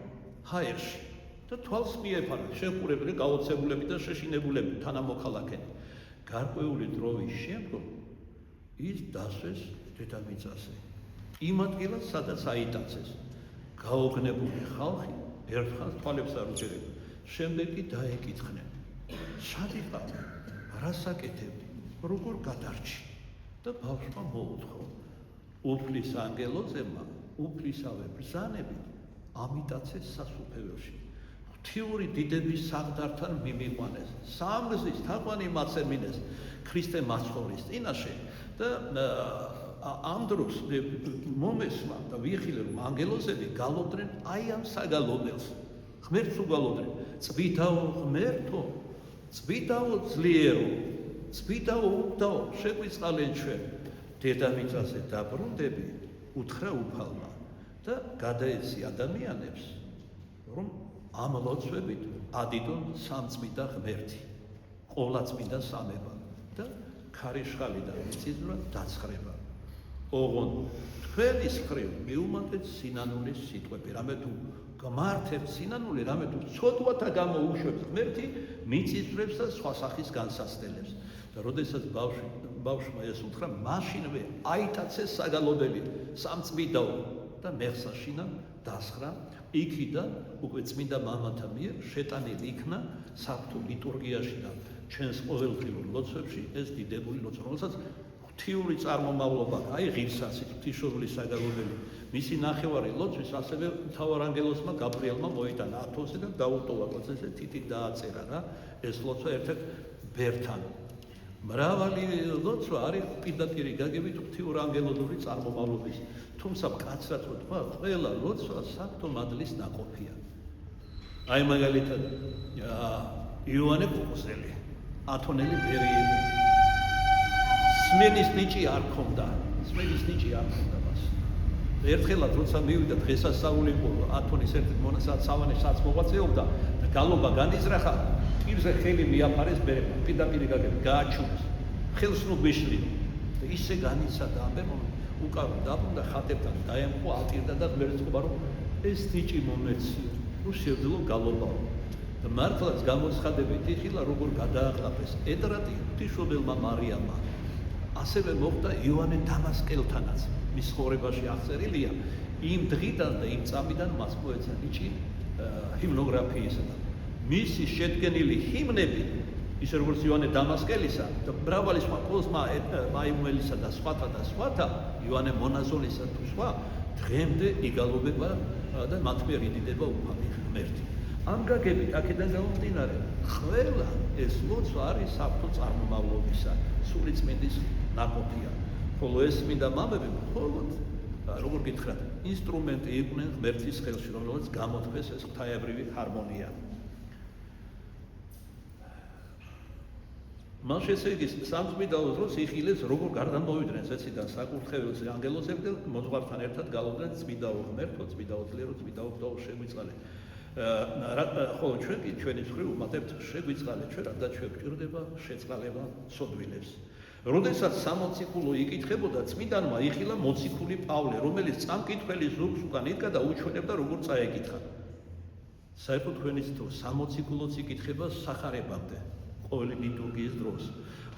ჰაერში და თვალს მიეფარა შეყურებული გაოცებულები და შეშინებულები თანამოქალაქენი. გარკვეული დროის შემდგომ ის დასვეს დედამიწაზე. იმ ადგილას, სადაც აიტაცეს. გაოგნებული ხალხი ერთხელ თვალებს არ უჭერებდა. შემდეგ კი დაეკითხნენ. სად იყავ? რას აკეთებდი? როგორ გადარჩი? და ბავშვმა მოუთხო. უფლის ანგელოზებმა უფლისავე ბრძანებით ამიტაცეს სასუფეველში. ღვთიური დიდების საღდართან მიმიყვანეს. სამგზის თაყვანი მაცემინეს ქრისტე მაცხოვრის წინაშე და ამ დროს მომესმა და ვიხილე რომ ანგელოზები გალობდნენ აი ამ საგალობელს. ღმერთს უგალობდნენ. წმიდაო ღმერთო, წმიდაო ძლიერო, წმიდაო უგდაო, შეგვიწყალეთ ჩვენ დედამიწაზე დაბრუნდები, უთხრა უფალმა და გადაეცი ადამიანებს, რომ ამ ლოცვებით ადიდონ სამწმიდა ღმერთი, ყოვლადწმიდა სამება და ქარიშხალი და მიწისძვრა დაცხრება. ოღონ თქვენის მხრივ მიუმატეთ სინანულის სიტყვები, რამე თუ გმართებთ სინანული, რამე თუ ცოდვათა გამო უშვებს ღმერთი მიწისძვრებს და სხვა სახის განსაცდელებს. და როდესაც ბავშვმა ეს უთხრა, მაშინვე აიტაცეს საგალობელი სამწმიდაო და მეხსაშინა დასხრა. იქიდან უკვე წმინდა მამათა მიერ შეტანილი იქნა საბთო ლიტურგიაში და ჩვენს ყოველდღიურ ლოცვებში ეს დიდებული ლოცვა, რომელსაც ღვთიური წარმომავლობა, აი ღირსაცით, ღვთისმშობლის საგალობელი, მისი ნახევარი ლოცვის ასევე მთავარ ანგელოზმა გაბრიელმა მოიტანა ათოსზე და დაუტოვა კოცესე თითით დააწერა რა ეს ლოცვა ერთ-ერთ ბერთან. მრავალი ლოცვა არის პირდაპირი გაგებით ღვთიურ ანგელოზური წარმომავლობის, თუმცა მკაცრად ვთქვა, ყველა ლოცვა საბთო მადლის ნაყოფია. აი მაგალითად იოანე კუკუსელი, ათონელი ბერი იყო. სმენის ნიჭი არ ქონდა მას. ერთხელაც როცა მივიდა დღესასწაული იყო ათონის ერთ-ერთ მონასტერს სავანეშიც მოღვაწეობდა და გალობა განიზრახა, პირზე ხელი მიაფარეს ბერებმა, პირდაპირ გაგები, გააჩუქეს. ხელს ნუ გვიშლიდა. და ისე განიცადა ამბე, უკავი დაბრუნდა ხატებთან, დაემხო, ატირდა და მერწყობა, რომ ეს ტიჭი მომეცია, რომ შევძლო გალობაო. და მართლაც გამოცხადებით იხილა, როგორ გადააყლაპეს ედრატი ღვთისმშობელმა მარიამმა. ასევე მოხდა იოანე დამასკელთანაც, მის ცხოვრებაში აღწერილია, იმ დღიდან და იმ წამიდან მას მოეცა ნიჭი ჰიმნოგრაფიისა და მისი შედგენილი ჰიმნები, ისე როგორც იოანე დამასკელისა და მრავალი სხვა კოზმა მაიმუელისა და სხვათა, იოანე მონაზონისა თუ სხვა, დღემდე იგალობება და მათ მიერ იდიდება უფალი ღმერთი. ამ გაგებით აქედან გამომდინარე, ყველა ეს ლოცვა არის საფრთხო წარმომავლობისა, სული წმინდის ნაყოფია. ხოლო ეს წმინდა მამები მხოლოდ როგორ გითხრათ, ინსტრუმენტი იყვნენ ღმერთის ხელში, რომელსაც გამოთქვეს ეს ღვთაებრივი ჰარმონია. მას ესე იგი სამწმიდაო დროს იხილეს, როგორ გარდამოვიდნენ ზეციდან საკურთხეველზე ანგელოზები და მოძღვართან ერთად გალობდნენ წმინდაო ღმერთო, წმინდაო ძლიერო, წმინდაო ღვთაო შეგვიწყალე. ხოლო ჩვენ კი ჩვენი მხრივ ვუმატებთ შეგვიწყალე, ჩვენ რადგან ჩვენ გვჭირდება შეწყალება სოდვილებს. როდესაც სამოციქულო იკითხებოდა, წმინდანმა იხილა მოციქული პავლე, რომელიც წამკითხველი ზურგს უკან იდგა და უჩვენებდა, როგორ წაეკითხა. საერთოდ თქვენიც თუ სამოციქულოც იკითხება სახარებამდე, ყოველი ლიტურგიის დროს.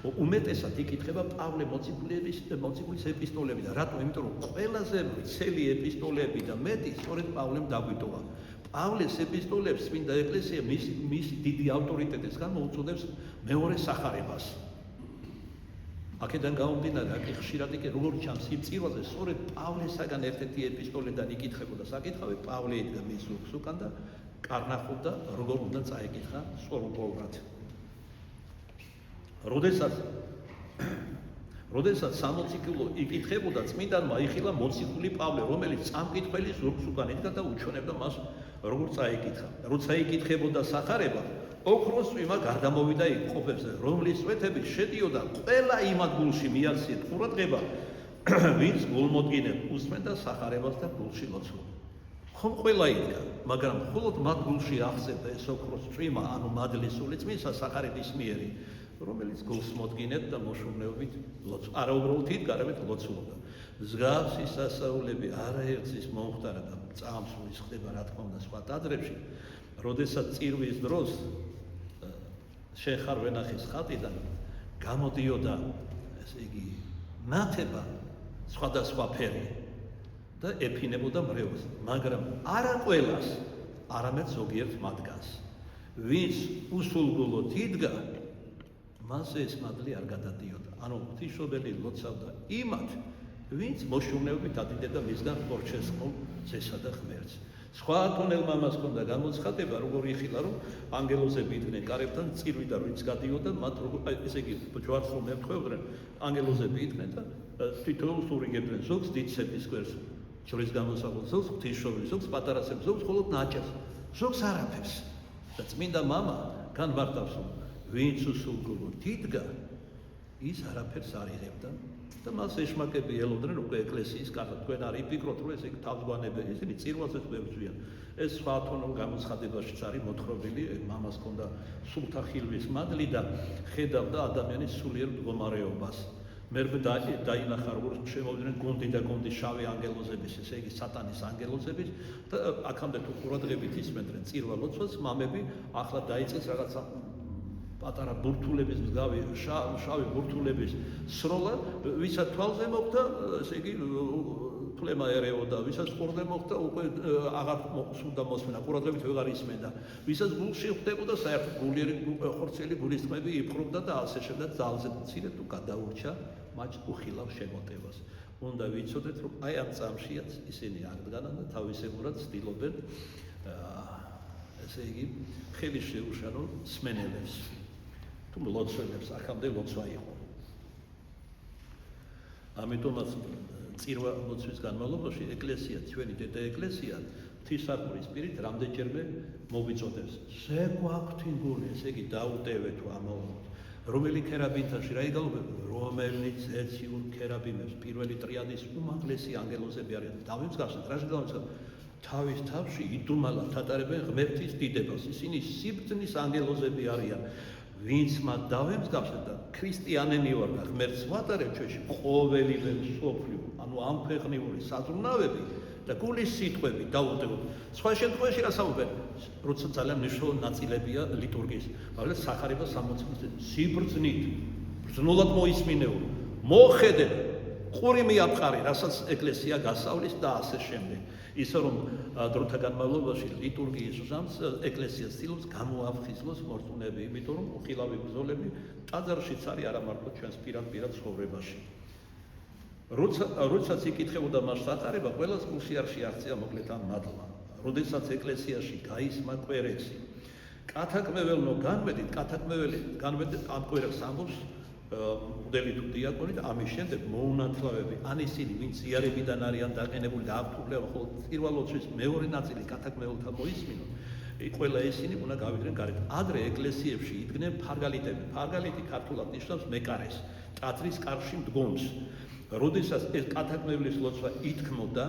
უმეტესად იკითხება პავლე მოციქულის ეპისტოლები და რატო? იმიტომ რომ ყველაზე ვრცელი ეპისტოლები და მეტი სწორედ პავლემ დაგვიტოვა. პავლეს ეპისტოლებს წმინდა ეკლესია მის დიდი ავტორიტეტის გამო უწოდებს მეორე სახარებას. აქედან გამომდინარე, აქ ხშირად იქ როგორ ჩანს იმ წირვაზე, სწორედ პავლესაგან ერთ-ერთი ეპისტოლედან იკითხებოდა საკითხავი, პავლე იდგა მის ზურგს უკან და კარნახობდა, როგორ უნდა წაეკითხა სწორუფლად. როდესაც სამოციქულო იკითხებოდა, წმინდანმა იხილა მოციქული პავლე, რომელიც წამკითხველი ზურგს უკან იდგა და უჩვენებდა მას, როგორ წაეკითხა. როცა იკითხებოდა სახარება, ოქროს წვიმა გარდამოვიდა იქ ყოფებზე, რომლის წვეთები შედიოდა ყველა იმ ადგილში მიაქციეთ ყურადღება, ვინც გულმოდგინედ უსმენდა სახარებას და გულში ლოცვას. ხომ ყველა იდგა, მაგრამ მხოლოდ მათ გულში აღწევდა ეს ოქროს წვიმა, ანუ მადლის სული წმისა სახარების მიერი, რომელიც გულს მოდგინედ და მოშურნეობით ლოცვა. არა უბრალოდ იდგა, არამედ ლოცულობდა. მსგავსი სასაულები არაერთის მომხდარა და წამსულის ხდება, რა თქმა უნდა, სხვა ტაძრებში, როდესაც წირვის დროს შეხარ ვენახის ხატიდან გამოდიოდა, ესე იგი, ნათება სხვადასხვა ფერი და ეფინებოდა მრევლს, მაგრამ არა ყველას, არამედ ზოგიერთ მათგანს. ვინც უსულგულოდ იდგა, მასზე ეს მადლი არ გადადიოდა. ანუ ღვთისმშობელი ლოცავდა იმათ, ვინც მოშურნეობით ადიდებდა მისგან ხორჩესხმულ ძესა და ღმერთს. სხვა თუნელმა მას ჰქონდა გამოცხადება, როგორ იხილა, რომ ანგელოზები იდგნენ კარებთან, წირვიდან ვინც გადიოდა, მათ ესე იგი ჯვარს რომ ემთხვეოდნენ, ანგელოზები იდგნენ და თითოეულს ურიგებდნენ, ზოგს დიდ სეფის გვერდს, ჯვრის გამოსახულ ზოგს, ღვთისმშობლის ზოგს, პატარა სეფს ზოგს, მხოლოდ ნაჭერს, ზოგს არაფერს. და წმინდა მამა განმარტავს, რომ ვინც უსულგულოდ იდგა, ის არაფერს არ იღებდა და მას ეშმაკები ელოდნენ უკვე ეკლესიის კარგად. თქვენ არ იფიქროთ, რომ ესე თავზგვანებია, ისინი წირვაზეც გვევზვიან. ეს სხვა თუნო გამოცხადებაშიც არის მოთხრობილი, მამას ჰქონდა სულთა ხილვის მადლი და ხედავდა ადამიანის სულიერ მდგომარეობას. მერმე დაინახა, როგორ შემოვიდნენ გუნდი და გუნდი შავი ანგელოზების, ესე იგი სატანის ანგელოზების და აქამდე თუ ყურადღებით ისმენდნენ წირვა ლოცვას, მამები ახლა დაიწყეს რაღაცა პატარა ბურთულების მსგავი შავი ბურთულების სროლა, ვისაც თვალზე მოხდა, ესე იგი თვლემა ერეოდა, ვისაც ყურზე მოხდა, უკვე აღარ სურდა მოსმენა, ყურადღებით ვეღარ ისმენდა. ვისაც გულში ხვდებოდა, საერთოდ გულიერი ხორცელი გულისწყები იფრობდა და ასე შემდეგ ძალზე მცირე თუ გადაურჩა მათ უხილავ შემოტევას. უნდა ვიცოდეთ, რომ აი ამ წამშიაც ისინი აღდგანან და თავისებურად ცდილობენ ესე იგი ხელი შეუშალონ სმენელებს. თუ ლოცვებს, აქამდე ლოცვა იყო. ამიტომაც წირვა ლოცვის განმავლობაში ეკლესია, ჩვენი დედა ეკლესია, ღვთისმსახურის პირით რამდენჯერმე მოვიწოდებს. შეგვაქვთ გული, ესე იგი დაუტევეთ ამაოდ. რომელი ქერაბინთაში რა იგალობება, რომელიც ეციურ ქერაბინებს, პირველი ტრიადის უმაღლესი ანგელოზები არიან. დავიმსგავსეთ, რა შეგავსეთ? თავის თავში იდუმალად ატარებენ ღმერთის დიდებას. ისინი სიბრძნის ანგელოზები არიან, ვინც მათ დავემსგავსა და ქრისტიანენი ვარ და ღმერთს ვატარებ ჩვენში ყოველივე მსოფლიო, ანუ ამ ქვეყნიური საზრუნავები და გულის სიტყვები დაუდევოთ. სხვა შემთხვევაში რა საუბარი? როცა ძალიან მნიშვნელოვანი ნაწილებია ლიტურგიის, მაგრამ სახარება 60-ზე სიბრძნით, ბრძნულად მოისმინეო, მოხედე, ყური მიაპყარი, რასაც ეკლესია გასავლის და ასე შემდეგ. ისე რომ დროთა განმავლობაში ლიტურგიის ჟამს ეკლესია ცდილობს გამოაფხიზლოს მორწმუნეები, იმიტომ რომ უხილავი ბრძოლები ტაძარშიც არის არა მარტო ჩვენს პირად ცხოვრებაში. როდესაც იკითხებოდა მას სახარება, ყველას გულსიარში აღწია მოკლედ ამ მადლმა. როდესაც ეკლესიაში გაისმა კვერექსი, კათაკმეველნო განვედით, კათაკმეველი განვედით ამ კვერეხს ამბობს მღვდელი თუ დიაკონი და ამის შემდეგ მოუნათლავები, ან ისინი, ვინც იარებიდან არიან დაყენებული და აქვთ უფლება, ხოლო პირველ ლოცვის მეორე ნაწილი კათაკმეველთა მოისმინონ, ყველა ისინი უნდა გავიდნენ გარეთ. ადრე ეკლესიებში იდგნენ ფარგალიტები. ფარგალიტი ქართულად ნიშნავს მეკარეს, ტაძრის კარში მდგომს. როდესაც ეს კათაკმევლის ლოცვა ითქმოდა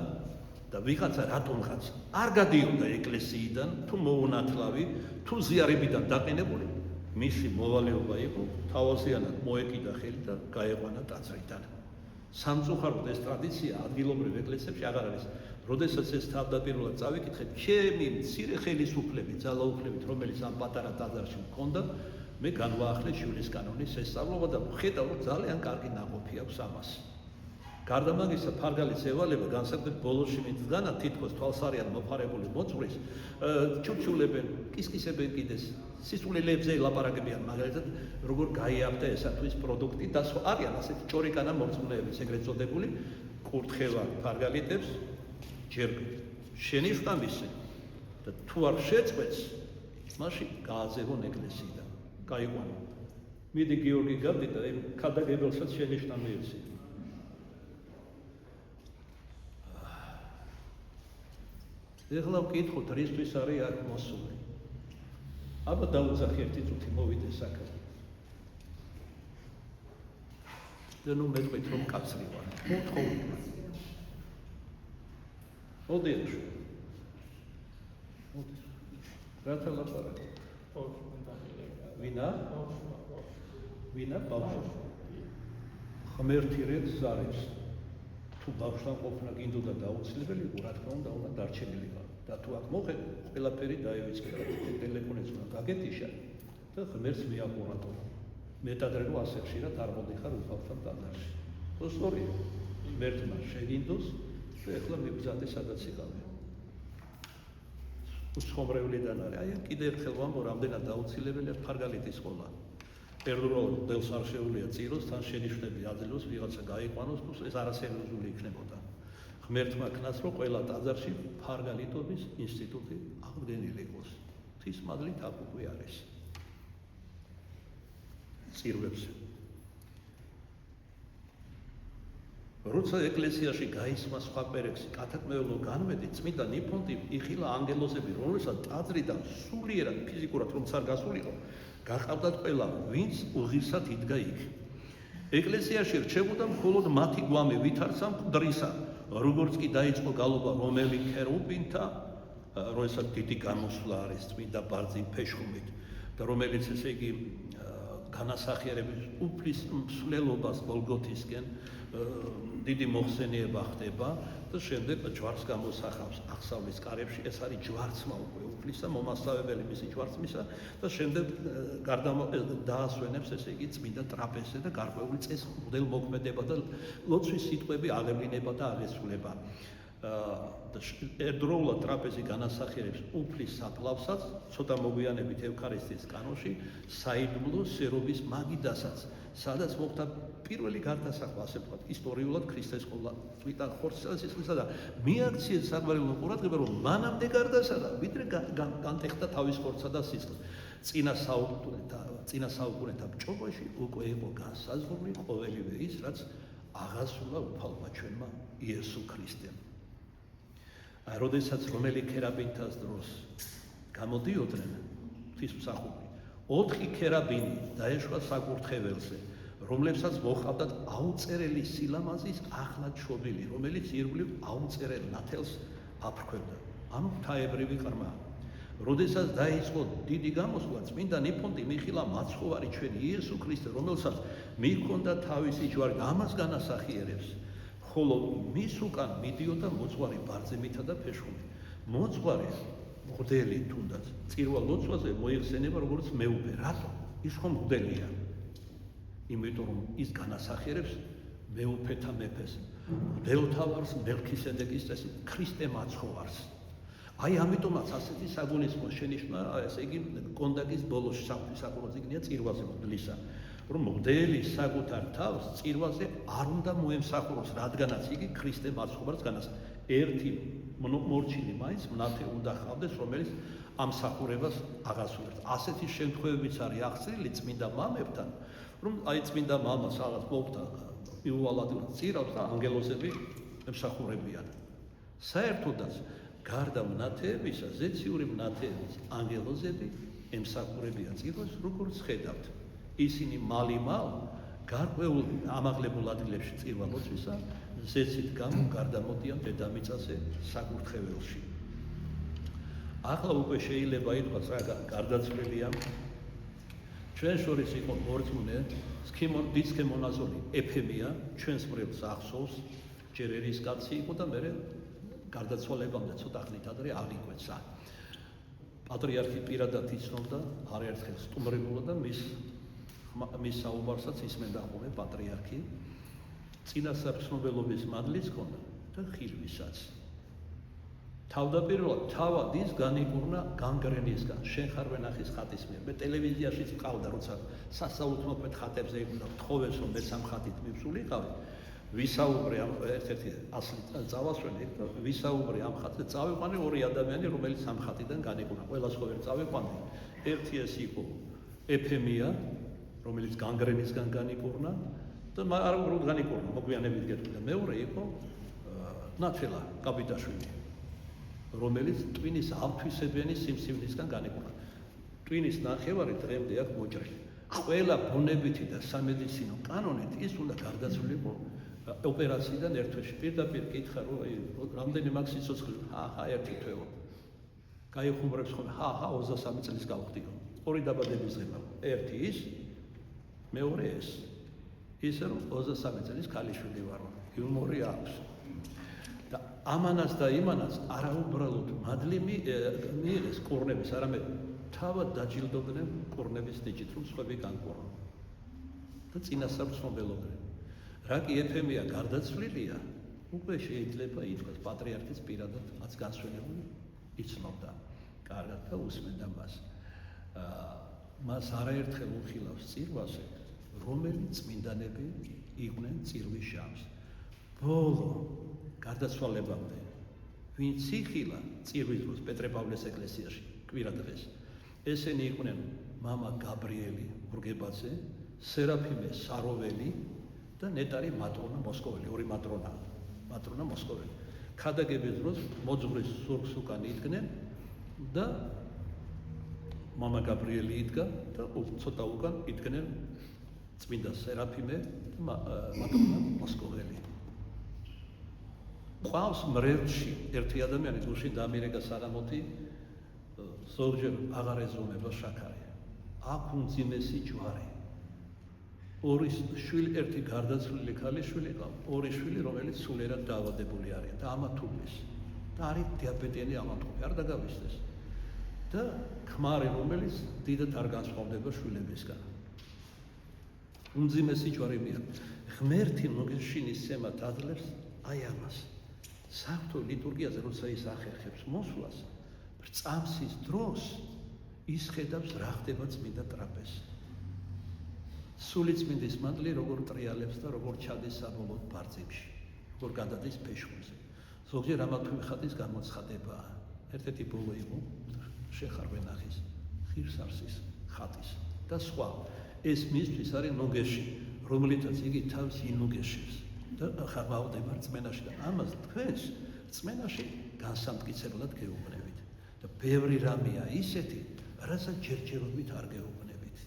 და ვიღაცა რატომღაც არ გადიოდა ეკლესიიდან, თუ მოუნათლავი, თუ ზიარებიდან დაყენებული, მისი მოვალეობა იყო თავაზიანად მოეკიდა ხელი და გაეყვანა ტაძრიდან. სამწუხაროდ ეს ტრადიცია ადგილობრივ ეკლესიებში აღარ არის. როდესაც ეს თავდაპირველად წავიკითხეთ, ჩემი მცირე ხელისუფლებით, ძალაუფლებით, რომელიც ამ პატარა ტაძარში მქონდა, მე განვაახლე შვილის კანონის შესწავლობა და ვხედავ, რომ ძალიან კარგი ნაყოფი აქვს ამას. გარდა მაგისა, ფარგალის ევალება განსაკუთრებით ბოლოში მიდგანა თითქოს თვალს არიან მოფარებული მოწვრის, ჩურჩულებენ, კისკისებენ კიდეს, სისულელებზე ლაპარაკებიან, მაგალითად, როგორ გაიაფთა ესათვის პროდუქტი და არიან ასეთი ჭორიკანა მორწმუნეების, ეგრეთ წოდებული, კურთხევა ფარგალიტებს, ჯერ შენი შტამისი და თუ არ შეწყვეტს, მაშინ გააზევონ ეკლესიიდან, გაიყვანო. მიდი გიორგი გავდი და ქადაგებელსაც შენი შტამი იცი. ეხლა ვკითხოთ, რისთვის არის აქ მოსული. აბა დაუძახი ერთი წუთი მოვიდეს აქ. და ნუ მეტყვით რომ კაცრი ვარ. მოთხოვი. მოდი ახლა. მოდი. რათა ლაპარაკი? ვინა? ვინა ბავშვი. ღმერთი რეგს ზარებს. თუ ბავშვთან ყოფნა გინდოდა დაუცილებელი, რა თქმა უნდა დარჩენილიყო. და თუ აქ მოხდა, ყველაფერი დაივიწყება, ტელეფონიც უნდა გაგეთიშა და ღმერთს მიაყურატო. მეტადრე რომ ასე ხშირად არ მოდიხარ უფალთან ტაძარში. სწორია, ღმერთმა შეგინდოს და ეხლა მიბრძანე სადაც იყავი. უცხოვრებლიდან არის. აი კიდე ერთხელ ვამბო, რამდენად დაუცილებელია ფარგალიტის ყოლა. პერდურალ დელს არ შეუძლია წიროს, თან შენიშვნები აძლევს, ვიღაცა გაიყვანოს, თუ ეს არასერიოზული იქნებოდა. ღმერთმა ქნას, რომ ყველა ტაძარში ფარგალიტობის ინსტიტუტი აღდგენილი იყოს. ღვთის მადლით აქ უკვე არის. წირვებს. როცა ეკლესიაში გაისმა სხვა კვერექსი, კათაკმეველო განვედი, წმინდა ნიფონტი იხილა ანგელოზები, რომელსაც ტაძრიდან სულიერად ფიზიკურად რომც არ გასულიყო, გაყავდათ ყველა, ვინც უღირსად იდგა იქ. ეკლესიაში რჩებოდა მხოლოდ მათი გვამი, ვითარცა მკვდრისა, როგორც კი დაიწყო გალობა რომელი ქერუბინთა, როდესაც დიდი გამოსვლა არის წმინდა ბარძიმ ფეშხუმით და რომელიც ესე იგი განასახიერებს უფლის მსვლელობას გოლგოთისკენ, დიდი მოხსენიება ხდება და შემდეგ ჯვარს გამოსახავს აღსავლის კარებში, ეს არის ჯვარცმა უკვე უფლისა, მომასწავებელი მისი ჯვარცმისა და შემდეგ დაასვენებს ესე იგი წმინდა ტრაპეზზე და გარკვეული წეს მღვდელმოქმედება და ლოცვის სიტყვები აღევლინება და აღესრულება. ერთდროულად ტრაპეზი განასახიერებს უფლის საფლავსაც, ცოტა მოგვიანებით ევქარისტიის კანონში საიდუმლო სერობის მაგიდასაც, სადაც მოხდა პირველი გარდასახვა, ასე ვთქვათ, ისტორიულად ქრისტეს ყოლა წმინდა ხორცსა და მიაქციეს საგვარეულო ყურადღება, რომ მანამდე გარდასახვა, ვიდრე განტეხდა თავის ხორცსა და სისხლს. წინა საუკუნეთა ბჭობაში უკვე იყო განსაზღვრული ყოველივე ის, რაც აღასრულა უფალმა ჩვენმა იესო ქრისტემ. როდესაც რომელი ქერაბინთას დროს გამოდიოდნენ ღვთისმსახური, 4 ქერაბინი დაეშვა საკურთხეველზე, რომლებსაც მოჰყავდათ აუწერელი სილამაზის ახლა ჩობილი, რომელიც ირგვლივ აუწერელ ნათელს აფრქვევდა. ანუ ღვთაებრივი ყრმა. როდესაც დაიწყო დიდი გამოსვლა, წმინდა ნიფონტი მიხილა მაცხოვარი ჩვენი იესო ქრისტე, რომელსაც მიჰქონდა თავისი ჯვარი, ამას განასახიერებს. ხოლო მის უკან მიდიოდა მოძღვარი ბარძიმითა და ფეშხუმით. მოძღვარი მღვდელი თუნდაც წირვა ლოცვაზე მოიხსენება როგორც მეუფე. რატო? ის ხომ მღვდელია. იმიტომ რომ ის განასახიერებს მეუფეთა მეფეს. მღვდელთავარს მელქისედეკის წესით ქრისტე მაცხოვარს. აი ამიტომაც ასეთი საგულისხმო შენიშვნა, ესე იგი კონდაკის ბოლოს საკურთხეველზე იქნია წირვაზე მღვდლისა, რომ მღვდელი საკუთარ თავს წირვაზე არ უნდა მოემსახუროს, რადგანაც იგი ქრისტე მაცხოვარს განასახიერებს. ერთი მორჩილი მაინც მნათე უნდა ხავდეს, რომელიც ამსახურებას აღასრულებს. ასეთი შემთხვევებიც არის აღწერილი წმინდა მამებთან, რომ აი წმინდა მამას რაღაც მოხდა იუვალად წირავს და ანგელოზები ემსახურებიან. საერთოდაც გარდა მნათეებისა, ზეციური მნათეების ანგელოზები ემსახურებიან წირვას, როგორც ხედავთ. ისინი მალიმალ გარკვეულ ამაღლებულ ადგილებში წირვა ლოცვისა ზეცით გამო გარდამოდიან დედამიწაზე საკურთხეველში. ახლა უკვე შეიძლება ითქვას რა გარდაცვლილია. ჩვენ შორის იყო მორწმუნე დიცქემონაზონი ეფემია, ჩვენს მრევლს ახსოვს, ჯერ ერის კაცი იყო და მე გარდაცვალებამდე ცოტა ხნით ადრე აღიკვეცა. პატრიარქი პირადად იცნობდა, არაერთხელ სტუმრებულა და მის საუბარსაც ისმენდა ხოლმე პატრიარქი. წინასარძნობელობის მადლიც ჰქონდა და ხილვისაც. თავდაპირველად თავად ის განიკურნა განგრენისგან, შენ ხარ ვენახის ხატის მიერ. მე ტელევიზიაშიც ვყავდა, როცა სასაუთმოქმედ ხატებზე იგუნა თხოვეს, რომ მეც ამ ხატით მივსულიყავი. ვისაუბრე ამ ერთ-ერთი ასლით წავასვენე, ვისაუბრე ამ ხატზე, წავიყვანე ორი ადამიანი, რომელიც ამ ხატიდან განიკურნა. ყველას ხო ვერ წავიყვანე. ერთი ეს იყო ეფემია, რომელიც განგრენისგან განიკურნა და არ უბრალოდ განიკურნა, მოგვიანებით გეტყვი და მეორე იყო ნათელა კაპიტაშვილი, რომელიც ტვინის ავთვისებიანი სიმსივნისგან განიკურნა. ტვინის ნახევარი დღემდე აქ მოჭრილი. ყველა ბუნებითი და სამედიცინო კანონით ის უნდა გარდაცვლილიყო ოპერაციიდან ერთ თვეში. პირდაპირ კითხა, რომ რამდენი მაქვს სიცოცხლე? ერთი თვეო. გაიხუმრებს ხოლმე, 23 წლის გავხდიო. ორი დაბადების დღე მაქვს. ერთი ის, მეორე ეს. ისე რომ 23 წლის ქალიშვილი ვარო. იუმორი აქვს. და ამანაც და იმანაც არაუბრალოდ მადლი მიიღეს კურნების, არამედ თავად დაჯილდოვდნენ კურნების ნიჭით, რომ სხვები განკურნონ და წინასარძნობელობდნენ. რა კი ეფემია გარდაცვლილია, უკვე შეიძლება ითქვას პატრიარქის პირადად აც განსვენებული იცნობდა კარგად და უსმენდა მას. მას არაერთხელ უხილავს წირვაზე, რომელიც წმინდანები იყვნენ წირვის ჟამს. ბოლო გარდაცვალებამდე ვინც იხილა წირვის დროს პეტრე-პავლეს ეკლესიაში კვირა დღეს, ესენი იყვნენ მამა გაბრიელი ბრგებაძე, სერაფიმე საროველი და ნეტარი მატრონა მოსკოველი, ორი მატრონა მოსკოველი. ქადაგების დროს მოძღვრის სურგს უკან იდგნენ და მამა გაბრიელი იდგა და ცოტა უკან იდგნენ წმინდა სერაფიმე და მატრონა მოსკოველი. ყავს მრევლში ერთი ადამიანი, გულში დამირეკა საღამოთი, ზოგჯერ აღარ ეზომება შაქარი. აქ უმძიმესი ჯვარი. ორი შვილი, ერთი გარდაცვლილი ქალიშვილი ყავს, ორი შვილი, რომელიც სულიერად დაავადებული არიან და ამათუბლის. და არის დიაბეტიანი ამათუბი, არ დაგავიწყდეს. და ქმარი, რომელიც დიდად არ განსხვავდება შვილებისგან. უმძიმესი ჯვარი მიაქვს. ღმერთი მოგეშინის სემათ ადლებს აი ამას. საღვთო ლიტურგიაზე, როცა ის ახერხებს მოსვლას, წამსის დროს ის ხედავს რა ხდება წმინდა ტრაპეზზე. სულიწმინდის მადლი როგორ ტრიალებს და როგორ ჩადის საბოლოო ბარძიმში, როგორ გადადის ფეშხუმზე. ზოგჯერ ამათვე ხატის გამოცხადებაა. ერთ-ერთი ბოლო იყო შეხარ ვენახის ხირსარსის ხატის და სხვა. ეს მისთვის არის ნუგეში, რომლითაც იგი თავს ინუგეშებს და ხარბავდება რწმენაში და ამას თქვენს რწმენაში განსამტკიცებლად გეუბნებით. და ბევრი რამეა ისეთი, რასაც ჯერჯერობით არ გეუბნებით.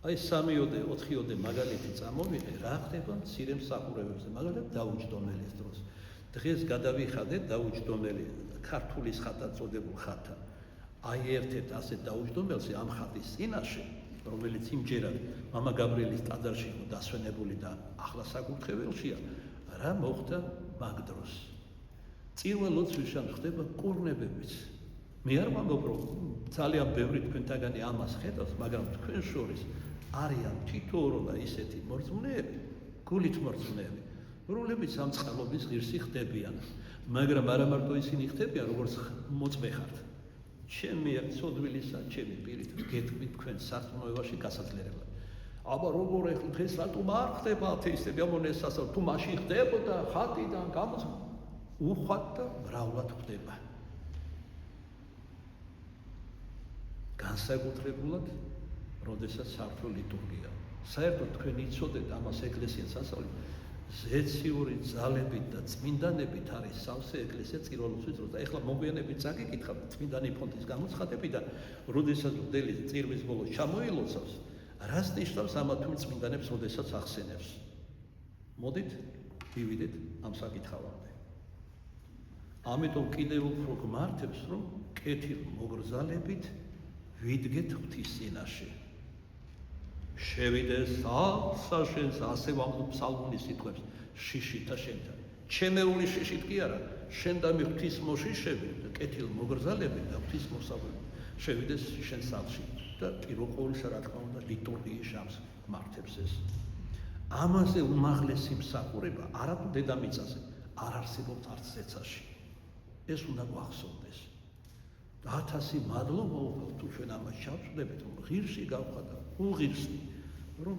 აი 3-ოდე, 4-ოდე მაგალითი წამოვიღე, რა ხდება მცირე მსახურებებზე, მაგალითად დაუჯდომელის დროს. დღეს გადავიხადეთ დაუჯდომელი ქართულის ხატად წოდებულ ხატთან. აი ერთ-ერთ ასეთ დაუჯდომელზე ამ ხატის წინაშე, რომელიც იმჯერად მამა გაბრიელის ტაძარში იყო დასვენებული და ახლა საკურთხეველშია, რა მოხდა მაგ დროს. წირვა ლოცვისთან ხდება კურნებებიც. მე არ ვამბობ, რომ ძალიან ბევრი თქვენთაგანი ამას ხედავს, მაგრამ თქვენ შორის არიან თითოეულ და ისეთი მორწმუნეები, გულით მორწმუნეები, რომლებიც ამ წყალობის ღირსი ხდებიან, მაგრამ არა მარტო ისინი ხდებიან, როგორც მოწმე ხართ. ჩემი ცოდვილისა, ჩემი პირით გეთქვით თქვენ სარწმუნოებაში გასაძლიერებლად. აბა როგორ ეხლა დღეს რატომ არ ხდება ათეისტები ამონეს ასო თუ მაშინ ხდებოდა ხატიდან გამოცხ უხვად და მრავლად ხდება. განსაკუთრებულად, როდესაც საერთო ლიტურგია. საერთოდ თქვენ იცოდეთ ამას ეკლესიას ასწავლით, ზეციური ძალებით და წმინდანებით არის სავსე ეკლესია წირვალოცვის დროს და ეხლა მოგვიანებით წაგიკითხავთ წმინდანი ფონტის გამოცხადებიდან, როდესაც მღვდელი წირვის ბოლოს ჩამოილოცავს, რას ნიშნავს ამა თუ წმინდანებს, როდესაც ახსენებს. მოდით, მივიდეთ ამ საკითხავამდე. ამიტომ კიდევ უფრო გმართებს, რომ კეთილ მოგრძალებით ვიდგეთ ღვთის წინაშე. შევიდეს საშენს ასე ვამბობ ფსალმონის სიტყვებს შიშითა შენთან. ჩემეული შიშით კი არა, შენ და მე ღვთის მოშიშები და კეთილ მოგრძალებით და ღვთის მოსაღვები შევიდეს შენ სახლში და პირველ ყოვლისა რა თქმა უნდა ლიტურგიის ჟამს გმართებს ეს. ამაზე უმაღლესი მსახურება არათუ დედამიწაზე არ არსებობს არც ზეცაში. ეს უნდა გვახსოვდეს. 1000 მადლობა თუ ჩვენ ამას ჩავწვდებით, რომ ღირსი გავხადა, უღირსი, რომ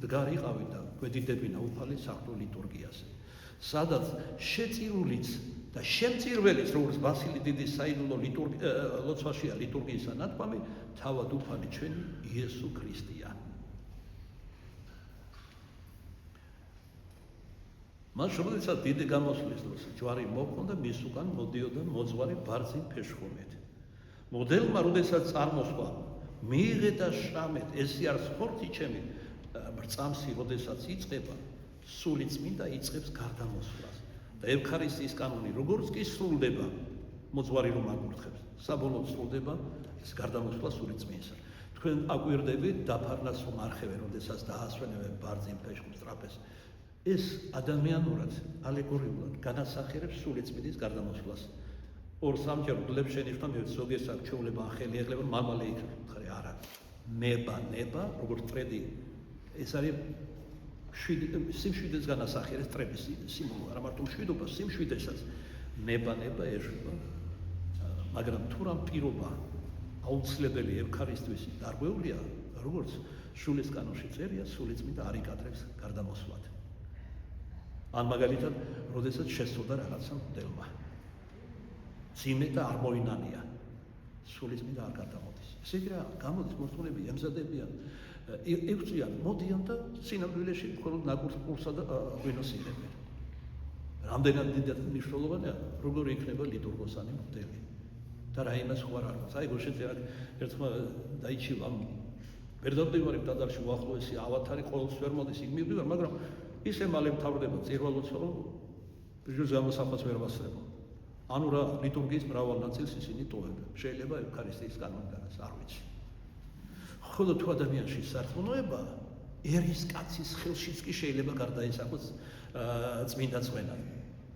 დგარიყავით და გვედიდებინა უფალი საღვთო ლიტურგიაზე. სადაც შეწირულიც და შემწირველიც, როგორც ბასილი დიდის საიდუმლო ლოცვაშია ლიტურგიისა ნათქვამი, თავად უფალი ჩვენი იესო ქრისტეა. მას როდესაც დიდი გამოსვლის დროს ჯვარი მოჰქონდა, მის უკან მოდიოდა მოძღვარი ბარძიმ ფეშხომეთ. მოდელმა როდესაც წარმოსვა, მიიღე და შრამეთ, ესე არის ხორცი ჩემი ბრწამსი, როდესაც იწყება, სული წმინდა იწყებს გარდამოსვლას. და ევქარისტიის კანონი როგორც კი სრულდება, მოძღვარი რომ აკურთხებს, საბოლოოდ სრულდება ეს გარდამოსვლა სული წმინისა. თქვენ აკვირდებით დაფარნას რომ არხევენ, როდესაც დაასვენებენ ბარძიმ ფეშხომს ტრაპეზს. ეს ადამიანურად, ალეგორიულად განასახიერებს სული წმინდის გარდამოსვლას. ორ-სამჯერ გლებს შენიშნა მე ზოგიერთ საჩეულება ახელი ეხლება მამალე იქნება. ხარი არა. ნება, როგორც ტრედი ეს არის სიმშვიდეს განასახიერებს ტრების სიმბოლო. არა მარტო მშვიდობა, სიმშვიდესაც ნება ეშვება. მაგრამ თუ რამ პირობა აუცილებელი ევქარისტიის დარღვეულია, როგორც სულის კანონში წერია, სული წმინდა არ იკადრებს გარდამოსვლად. ან მაგალითად, როდესაც შესწოდა რაღაცა მღვდელმა. ძიმე და არ მოინანია. სული წმინდა არ გადამოდის. ესე იგი რა, გამოდის მოსწონები ემზადებიან, ევწვიან, მოდიან და სინამდვილეში მხოლოდ ნაკურთხურსა და ღვინოს იღებენ. რამდენად დიდად მნიშვნელოვანია, როგორი იქნება ლიტურგოსანი მღვდელი. და რა იმას ხო არ არის. აი გუშინზე ერთხმა დაიჩილა, ვერ დავდივარებ ტაძარში უახლოესი ავათარი ყოველთვის ვერ მოდის, იქ მივდივარ, მაგრამ ისე მალე მთავრდება წირვალოცვა, რომ ბიჭებს გამოსახავს ვერ ვასწრებო. ანუ რა ლიტურგიის მრავალ ნაწილს ისინი ტოვებენ. შეიძლება ევქარისტიის კანონიდანაც არ ვიცი. ხოლო თუ ადამიანში სარწმუნოება, ერის კაცის ხელშიც კი შეიძლება გარდაისახოს წმინდა წვენა.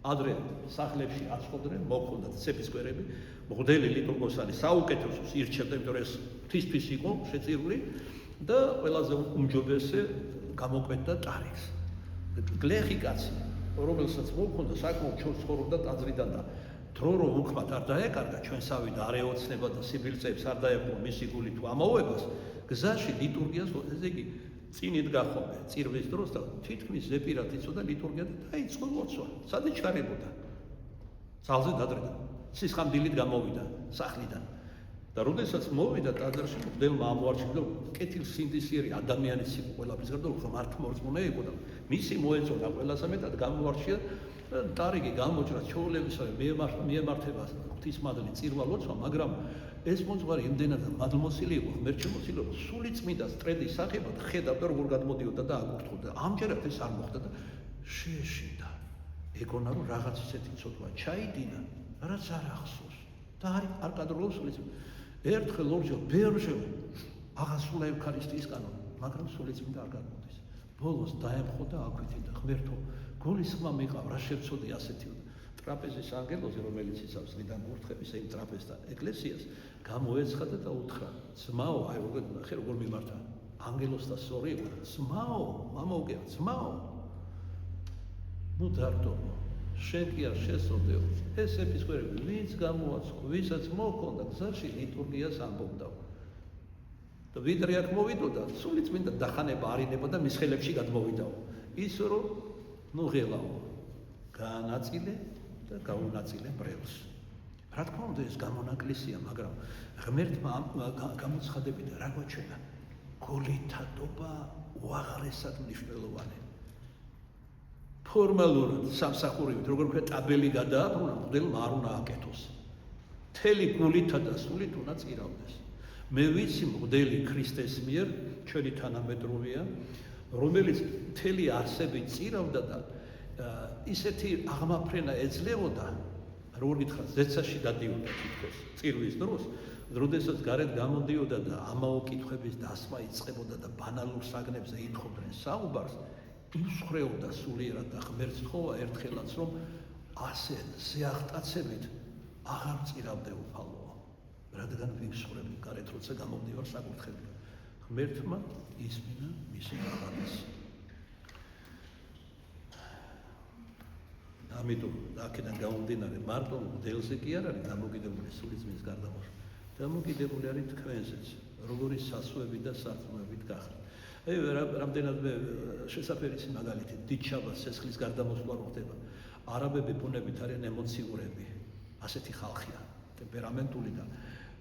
ადრე სახლებში აწყობდნენ, მოხდათ ცეფისკვერები, მღვდელი ლიტურგოსანი საუკეთესოს ირჩევდა, იმიტომ რომ ეს ღვთისთვის იყო შეწირული და ყველაზე უმჯობესე გამოკვეთდა ტარიქს. გლეხი კაცი, რომელსაც მოხდა საკმაოდ ჩორს ცხოვრობდა ტაძრიდან და დრო რომ უკმათ არ დაეკარგა ჩვენსავი და არ ეოცნება და სიბირწეებს არ დაეყო მისი გული თუ ამოუებას, გზაში ლიტურგიას, ესე იგი წინ იდგა ხოლმე წირვის დროს და თითქმის ზეპირად იცოდა ლიტურგია და დაიწყო ლოცვა. სად იჩქარებოდა? ძალზე დადრედა. სისხამდილით გამოვიდა სახლიდან. და როდესაც მოვიდა ტაძარში, მღვდელმა ამოარჩინა კეთილსინდისიერი ადამიანის იყო ყველაფრის გარდა, რომ მართმორწმუნე იყო და მისი მოეწონა ყველაზე მეტად გამოარჩია ტარიგი გამოჭრა ჩაოლებისა მიემართება ღვთისმადლი წირვა ლოცვა, მაგრამ ეს მოძღვარი იმდენად მადლმოსილი იყო, ღმერთშემოსილი, რომ სული წმინდა ტრედის სახებად ხედავდა როგორ გადმოდიოდა და აკურთხოდა. ამჯერად ეს არ მოხდა და შეეშინდა. ეგონა რომ რაღაც ისეთი ცოდვა ჩაიდინა რაც არ ახსოვს და არ კადროლობს სულიწმინდა. ერთხელ ორჯერ ბევრჯერ აღასრულა ევქარისტიის კანონი, მაგრამ სულიწმინდა არ გამოდის. ბოლოს დაემხო და აქვითი და ღმერთო, გულისხმა მიყავ, რა შევწოდი ასეთი. ტრაპეზის ანგელოზი, რომელიც იცავს წლიდან კურთხების იმ ტრაპეზთან ეკლესიას, გამოეცხადა და უთხრა: "ძმაო, აი როგორ მიმართა ანგელოზთა სწორი იყო, ძმაო, მამაოგე, ძმაო. ნუ დარდო, შენ კი არ შესწოდეო. ეს ეპისკოპოსი ვინც გამოაცხო, ვისაც მოჰქონდა გზაში ლიტურგიას ამბობდა. და ვიდრე აქ მოვიდოდა, სულიწმინდა დახანება არ ინებოდა მის ხელებში გადმოვიდაო. ის რომ ნუ ღელაო, გაანაწილე და გაუნაწილე ბრელს. რა თქმა უნდა ეს გამონაკლისია, მაგრამ ღმერთმა გამოცხადებიდა რა გვაჩვენა? გულითადობა უაღრესად მნიშვნელოვანი. ფორმალურად სამსახურებით, როგორ ვქნა, ტაბელი გადააბრუნა, მღვდელმა არ უნდა აკეთოს. მთელი გულითა და სულით უნდა წირავდეს. მე ვიცი მღვდელი ქრისტეს მიერ, ჩვენი თანამედროვეა, რომელიც მთელი არსებით წირავდა და ისეთი აღმაფრენა ეძლეოდა, როგორ გითხრათ, ზეცაში დადიოდა თითქოს წირვის დროს, როდესაც გარეთ გამოდიოდა და ამაო კითხვების დასმა იწყებოდა და ბანალურ საგნებზე ითხოვდნენ საუბარს, იმსხვრეობდა სულიერად და ღმერთს ხოვა ერთხელაც, რომ ასე ზეახტაცებით აღარ წირავდე უფალოა, რადგან ვიმსხვრები გარეთ როცა გამოდივარ საკურთხევლიდან. ღმერთმა ისმინა მისი აღარეს. ამიტომ აქედან გამომდინარე მარტო მღვდელზე კი არ არის დამოკიდებული სულიწმინდის გარდამოსვლა, დამოკიდებული არის თქვენზეც, როგორი სასუებით და სარწმუნოებით გახართ. აი რამდენადმე შესაფერისი მაგალითი დიდშაბათს სესხლის გარდამოსვლა რო ხდება. არაბები ბუნებით არიან ემოციურები, ასეთი ხალხია, ტემპერამენტული და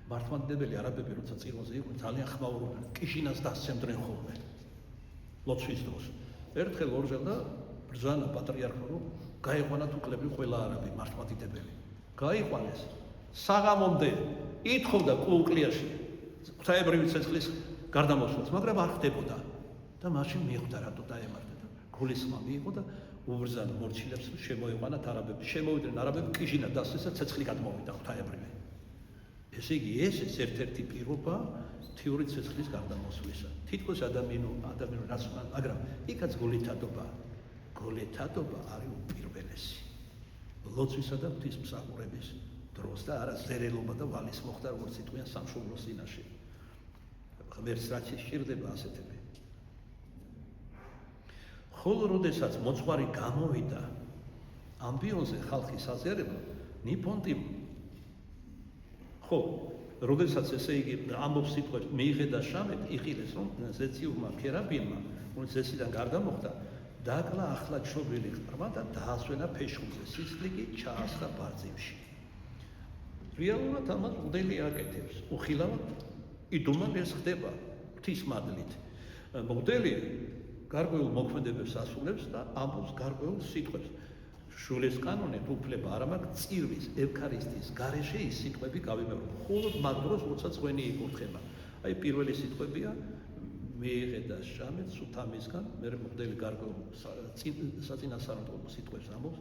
მართლმადიდებელი არაბები როცა წირვაზე იყვნენ ძალიან ხმაურობდნენ, კიშინას დასცემდნენ ხოლმე ლოცვის დროს. ერთხელ ორჯერ და ბრძანა პატრიარქმა რომ გაიყვანათ უკლები ყველა არაბი მართლმადიდებელი. გაიყვანეს საღამომდე ითხოვდა კულკლიაში ღვთაებრივი ცეცხლის გარდამოსვლას, მაგრამ არ ხდებოდა და მაშინ მიხვდა რატო დაემართა და გულისხმა მიიღო და უბრძანა მორჩილებს რომ შემოიყვანათ არაბები. შემოვიდნენ არაბები, კიშინა დასცეს და ცეცხლი გადმოვიდა ღვთაებრივი. ესე იგი ეს ერთ-ერთი პირობა თეორიის ცეცხლის გარდამოსვლისა. თითქოს ადამიანურ რაც უნდა, მაგრამ იქაც გულითადობა არის უპირველესი. ლოცვისა და ღვთისმსახურების დროს და არა ზერელობა და ვალის მოხდა, როგორც იტყვიან სამშობლოს წინაშე. ღმერთს რაც სჭირდება ასეთები. ხოლო როდესაც მოძღვარი გამოვიდა ამბიონზე ხალხის აზიარება, ნიფონტიმ ხო, როდესაც ესე იგი ამბობს სიტყვებს მიიღედა შამეთ, იხილეს რომ ზეციურმა ქერაბინმა, რომელიც ზესიდან გარდა მოხდა, დაკლა ახლა ჩობილი ყრმა და დაასვენა ფეშხულზე, სისხლი ჩაასხა ბარძიმში. რეალურად ამას მღვდელი აკეთებს, უხილავად იდუმან ეს ხდება ღვთისმადლით. მღვდელი გარკვეულ მოქმედებებს ასრულებს და ამბობს გარკვეულ სიტყვებს. შულის კანონით უფლება არ მაქვს წირვის ევქარისტიის გარეშე ის სიტყვები გავიმეორებ, მხოლოდ მაგ დროს, როცა წვენი იკურთხება. აი პირველი სიტყვებია მიიღედა შამეთ სუთამისგან, მე მღვდელი გარკვეულ საწინასწარმეტყველო სიტყვებს ამბობს,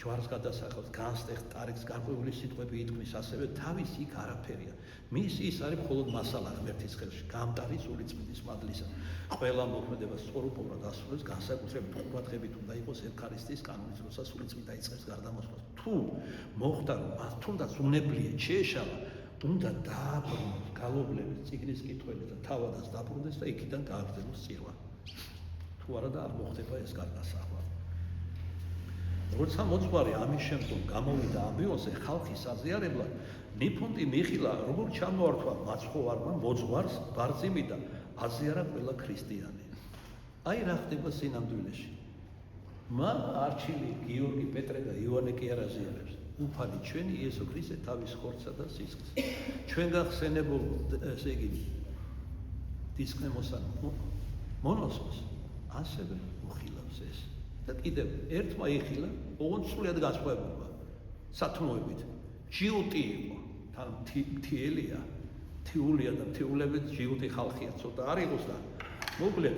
ჯვარს გადასახავს, განსტეხ ტარიქს გარკვეული სიტყვები ითქმის, ასევე თავის იქ არაფერია. მის ის არის მხოლოდ მასალა ღმერთის ხელში, გამტარი სულიწმინდის მადლისა. ყველა მოქმედება სწორუფოვნად ასრულებს, განსაკუთრებით ყურადღებით უნდა იყოს ევქარისტიის კანონის, როცა სულიწმინდა იწყებს გარდამოსვლას. თუ მოხდა რომ მას თუნდაც უნებლიეთ შეეშალა, უნდა დააბრუნოს გალობლების წიგნის კითხველი და თავადაც დაბრუნდეს და იქიდან გააგრძელოს წირვა. თუ არა და არ მოხდება ეს გარდასახვა. როცა მოძღვარი ამის შემდგომ გამოვიდა ამბიონზე ხალხის აზიარებლად, ნიფონტი მიხილა როგორ ჩამოართვა მაცხოვარმა მოძღვარს ბარძიმი და აზიარა ყველა ქრისტიანი. აი რა ხდება სინამდვილეში. მან არჩილი გიორგი, პეტრე და იოანე კი არ აზიარებს. უფალი ჩვენი იესო ქრისტე თავის ხორცსა და სისხლს. ჩვენ გახსენებულ ესე იგი დისკნემოსან მონოსოს ასევე უხილავს ეს. და კიდევ ერთმა იხილა, ოღონდ სრულიად განსხვავება. სათმოებით. ჯიუტი იყო, თან მთიელია, მთიულია და მთიულებით ჯიუტი ხალხია, ცოტა არ იყოს და მოკლედ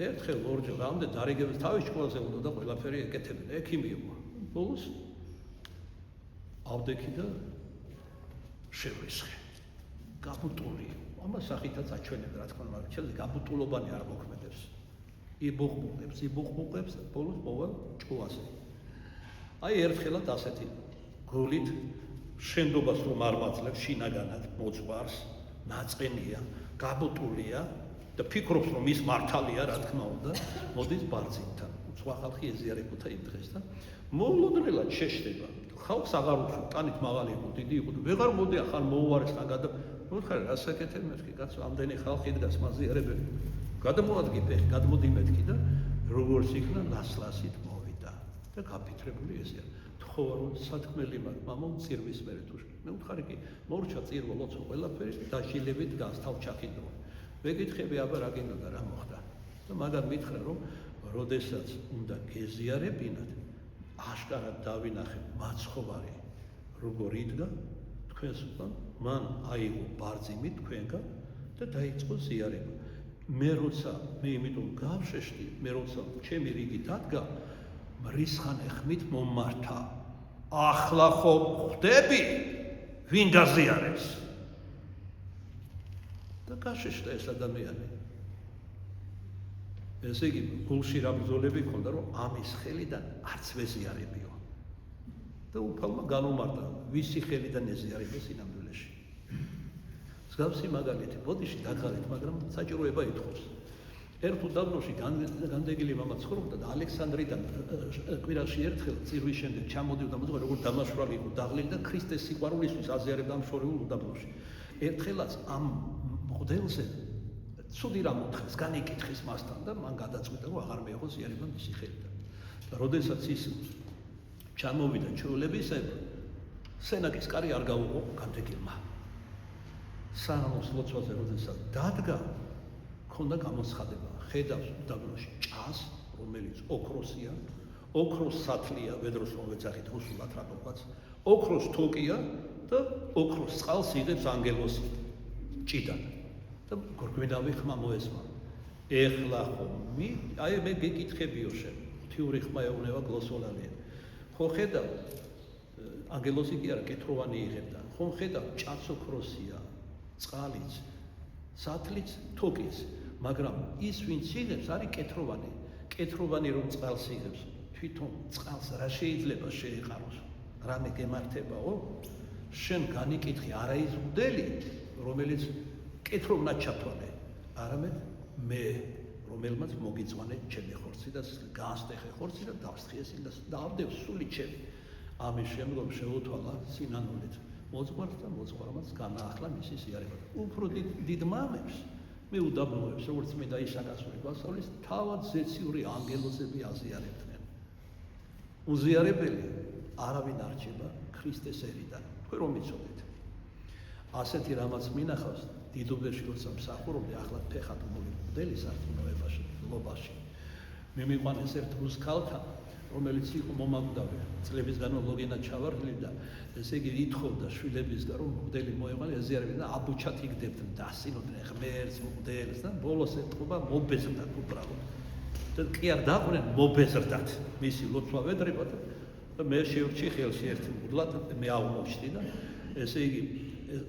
ერთხელ ორჯერ რამდენ დარიგებს თავის ჭკუელზე უნდა და ყველაფერი ეკეთებინა. ექიმი იყო. ბოლოს ავდექი და შევრისხე. გაბუტული. ამას სახითაც აჩვენებდა, რა თქმა უნდა, მაგრამ ჩემს გაბუტულობანი არ მოქმედებს. იბუხბუყებს, ბოლოს მოვა ჭკუაზე. აი ერთხელად ასეთი გულით შენდობას რომ არ მაძლევს, შინაგანად მოძღვარს, ნაწყენია, გაბუტულია და ფიქრობს რომ ის მართალია, რა თქმა უნდა, მოდის ბარძიმთან. სხვა ხალხი ეზიარებოდა იმ დღეს და მოულოდნელად შეშდება. ხალხს აღარ უთხრა, კანით მაღალი იყო, დიდი იყო და ვეღარ მოდი ახალ მოუარეს თან გადა. მოხარ ასაკეთებ მეთქი, კაცო, ამდენი ხალხი დგას მაზიარებელი. გადმოადგი ფეხი, გადმოდი მეთქი და როგორც იქნა ლასლასით მოვიდა და გაფიქრებული ესეა. თხოვა რომ სათქმელი მამო წირვის მერე თუ მე ვთხარი კი მორჩა წირვა ლოცვა ყველაფერი დაშილებით დგას თავჩაქიდრო. ვეკითხები აბა რა გინდა რა მოხდა და მაგან მითხრა რომ როდესაც უნდა გეზიარებინათ აშკარად დავინახე მაცხოვარი როგორ იდგა თქვენს უკან მან აიღო ბარძიმი თქვენგან და დაიწყო ზიარება. მე როცა მე იმიტომ გავშეშდი, მე როცა ჩემი რიგი დადგა, მრისხანე ხმით მომმართა. ახლა ხო ხვდები, ვინ გაზიარებს? და გაშეშდა ეს ადამიანი. ესე იგი, გულში რა ბრძოლები ჰქონდა, რომ ამის ხელიდან არც ვეზიარებიო. და უფალმა განუმარტა, ვისი ხელიდან ეზიარება სინამდვილეში. მსგავსი მაგალითი, ბოდიში დაგღარეთ, მაგრამ საჭიროება ითხოვს. ერთ უდაბნოში განდეგილი მამა ცხოვრობდა და ალექსანდრიდან კვირაში ერთხელ წირვის შემდეგ ჩამოდიოდა მოძღვარი, როგორც დამაშვრალი იყო დაღლილი და ქრისტეს სიყვარულისთვის აზიარებდა ამ შორეულ უდაბნოში. ერთხელაც ამ მღვდელზე ცუდი რამ უთხრეს, განიკითხეს მასთან და მან გადაწყვიტა, რომ აღარ მეეღო ზიარება მისი ხელიდან. და როდესაც ის ჩამოვიდა ჩვეულებისებრ, სენაკის კარი არ გაუღო განდეგილმა. სანამოს ლოცვაზე როდესაც დადგა, ქონდა გამოცხადება, ხედავს უდაბნოში ჭას, რომელიც ოქროსია, ოქროს სათლია, ვედროს რომ ვეძახით რუსულად რატომღაც, ოქროს თოკია და ოქროს წყალს იღებს ანგელოზი ჭიდან. და გვირგვინავი ხმა მოესმა. ეხლა ხო აი მე გეკითხებიო შენ, ღვთიური ხმა ეუბნება გლოსოლალია. ხო ხედავ, ანგელოზი კი არა, კეთროვანი იღებდა. ხომ ხედავ, ჭაც ოქროსია, წყალიც, სათლიც, თოკიც, მაგრამ ის ვინც იღებს არის კეთროვანი. კეთროვანი რომ წყალს იღებს, თვითონ წყალს რა შეიძლება შეეყაროს? რამე გემართებაო? შენ განიკითხი არა ის მღვდელი, რომელიც კეთროვნად ჩათვალე, არამედ მე, რომელმაც მოგიწვანე ჩემი ხორცი და გაასტეხე ხორცი და დავსთხიესი და დავდევ სული ჩემი. ამის შემდგომ შეუთვალა სინანულით მოძღვარს და მოძღვარმაც განაახლა მისი ზიარება. უფრო დიდ მამებს, მე უდაბნოებს, როგორც მე და ისაკასური გვასწავლის, თავად ზეციური ანგელოზები აზიარებდნენ. უზიარებელი არავინ არჩება ქრისტეს ერიდან. თქვენ რომ იცოდეთ. ასეთი რამაც მინახავს დიდუბეში როცა მსახურობდი, ახლა ფეხად მოვიდელი სარწმუნოებაში, ლობაში. მე მიყვანეს ერთ რუს ქალთან, რომელიც იყო მომაკვდავი, წლების განმავლობაში ჩავარდნილი და ესე იგი ითხოვდა შვილებისგან, რომ მღვდელი მოეყვა, ეზიარებდნენ და აბუჩად იგდებდნენ, დასინოდნენ ღმერთს, მღვდელს და ბოლოს ეთქობა მობეზრდათ უბრალოდ. და კი არ დაყვნენ მობეზრდათ მისი ლოცვა ვედრება და მე შევრჩი ხელში ერთი მუდლად, მე აღმოჩნდი და ესე იგი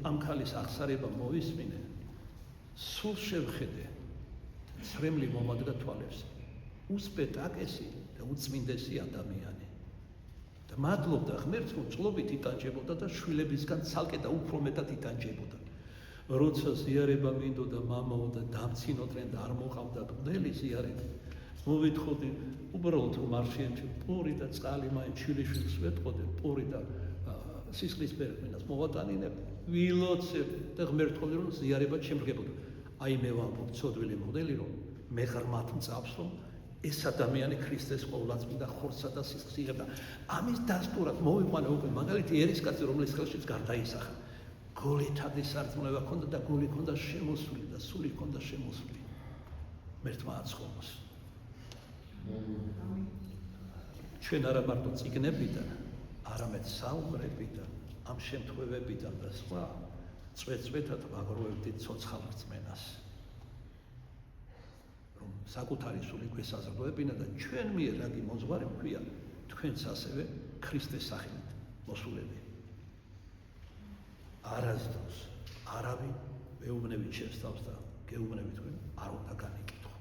ამ ქალის აღსარება მოვისმინე, სულ შევხედე, ცრემლი მომადგა თვალებს, უსპეტაკესი და უწმინდესი ადამიანი. და მადლობდა ღმერთს, რომ წლობით იტანჯებოდა და შვილებისგან ცალკე და უფრო მეტად იტანჯებოდა. როცა ზიარება მინდოდა მამაო და დამცინოდნენ და არ მოყავდა მღვდელი ზიარება, მოვითხოვდი უბრალოდ რომ არ შეემჩნევ პური და წყალი მაინც შვილიშვილს ვეტყოდე, პური და სისხლის პერკმინას მოვატანინებ, ვილოცებ და ღმერთხოვდი რომ ზიარება შემდგებოდა. აი მე ვამბობ ცოდვილი მღვდელი რომ მე ღრმად მწავს რომ ეს ადამიანი ქრისტეს ყოვლადწმიდა ხორცსა და სისხლს იღებდა. ამის დასტურად მოვიყვანე უკვე მაგალითი ერისკაცი, რომლის ხელშიც გარდაისახა. გოლითადი სარწმუნება ჰქონდა და გული ჰქონდა შემოსული და სული ჰქონდა შემოსული. ღმერთმა აცხოვნოს. ჩვენ არა მარტო წიგნებიდან, არამედ საუბრებიდან, ამ შემთხვევებიდან და სხვა წვეწვეთად ვაგროვებდით ცოცხალ რწმენას. რომ საკუთარი სული გვესაზრდოებინა და ჩვენ მიერ რაგი მოძღვარი ვქვია, თქვენც ასევე ქრისტეს სახელით მოსულები. არასდროს არავინ მეუბნებით ჩემს თავს და გეუბნებით თქვენ არ უნდა განეკითხო.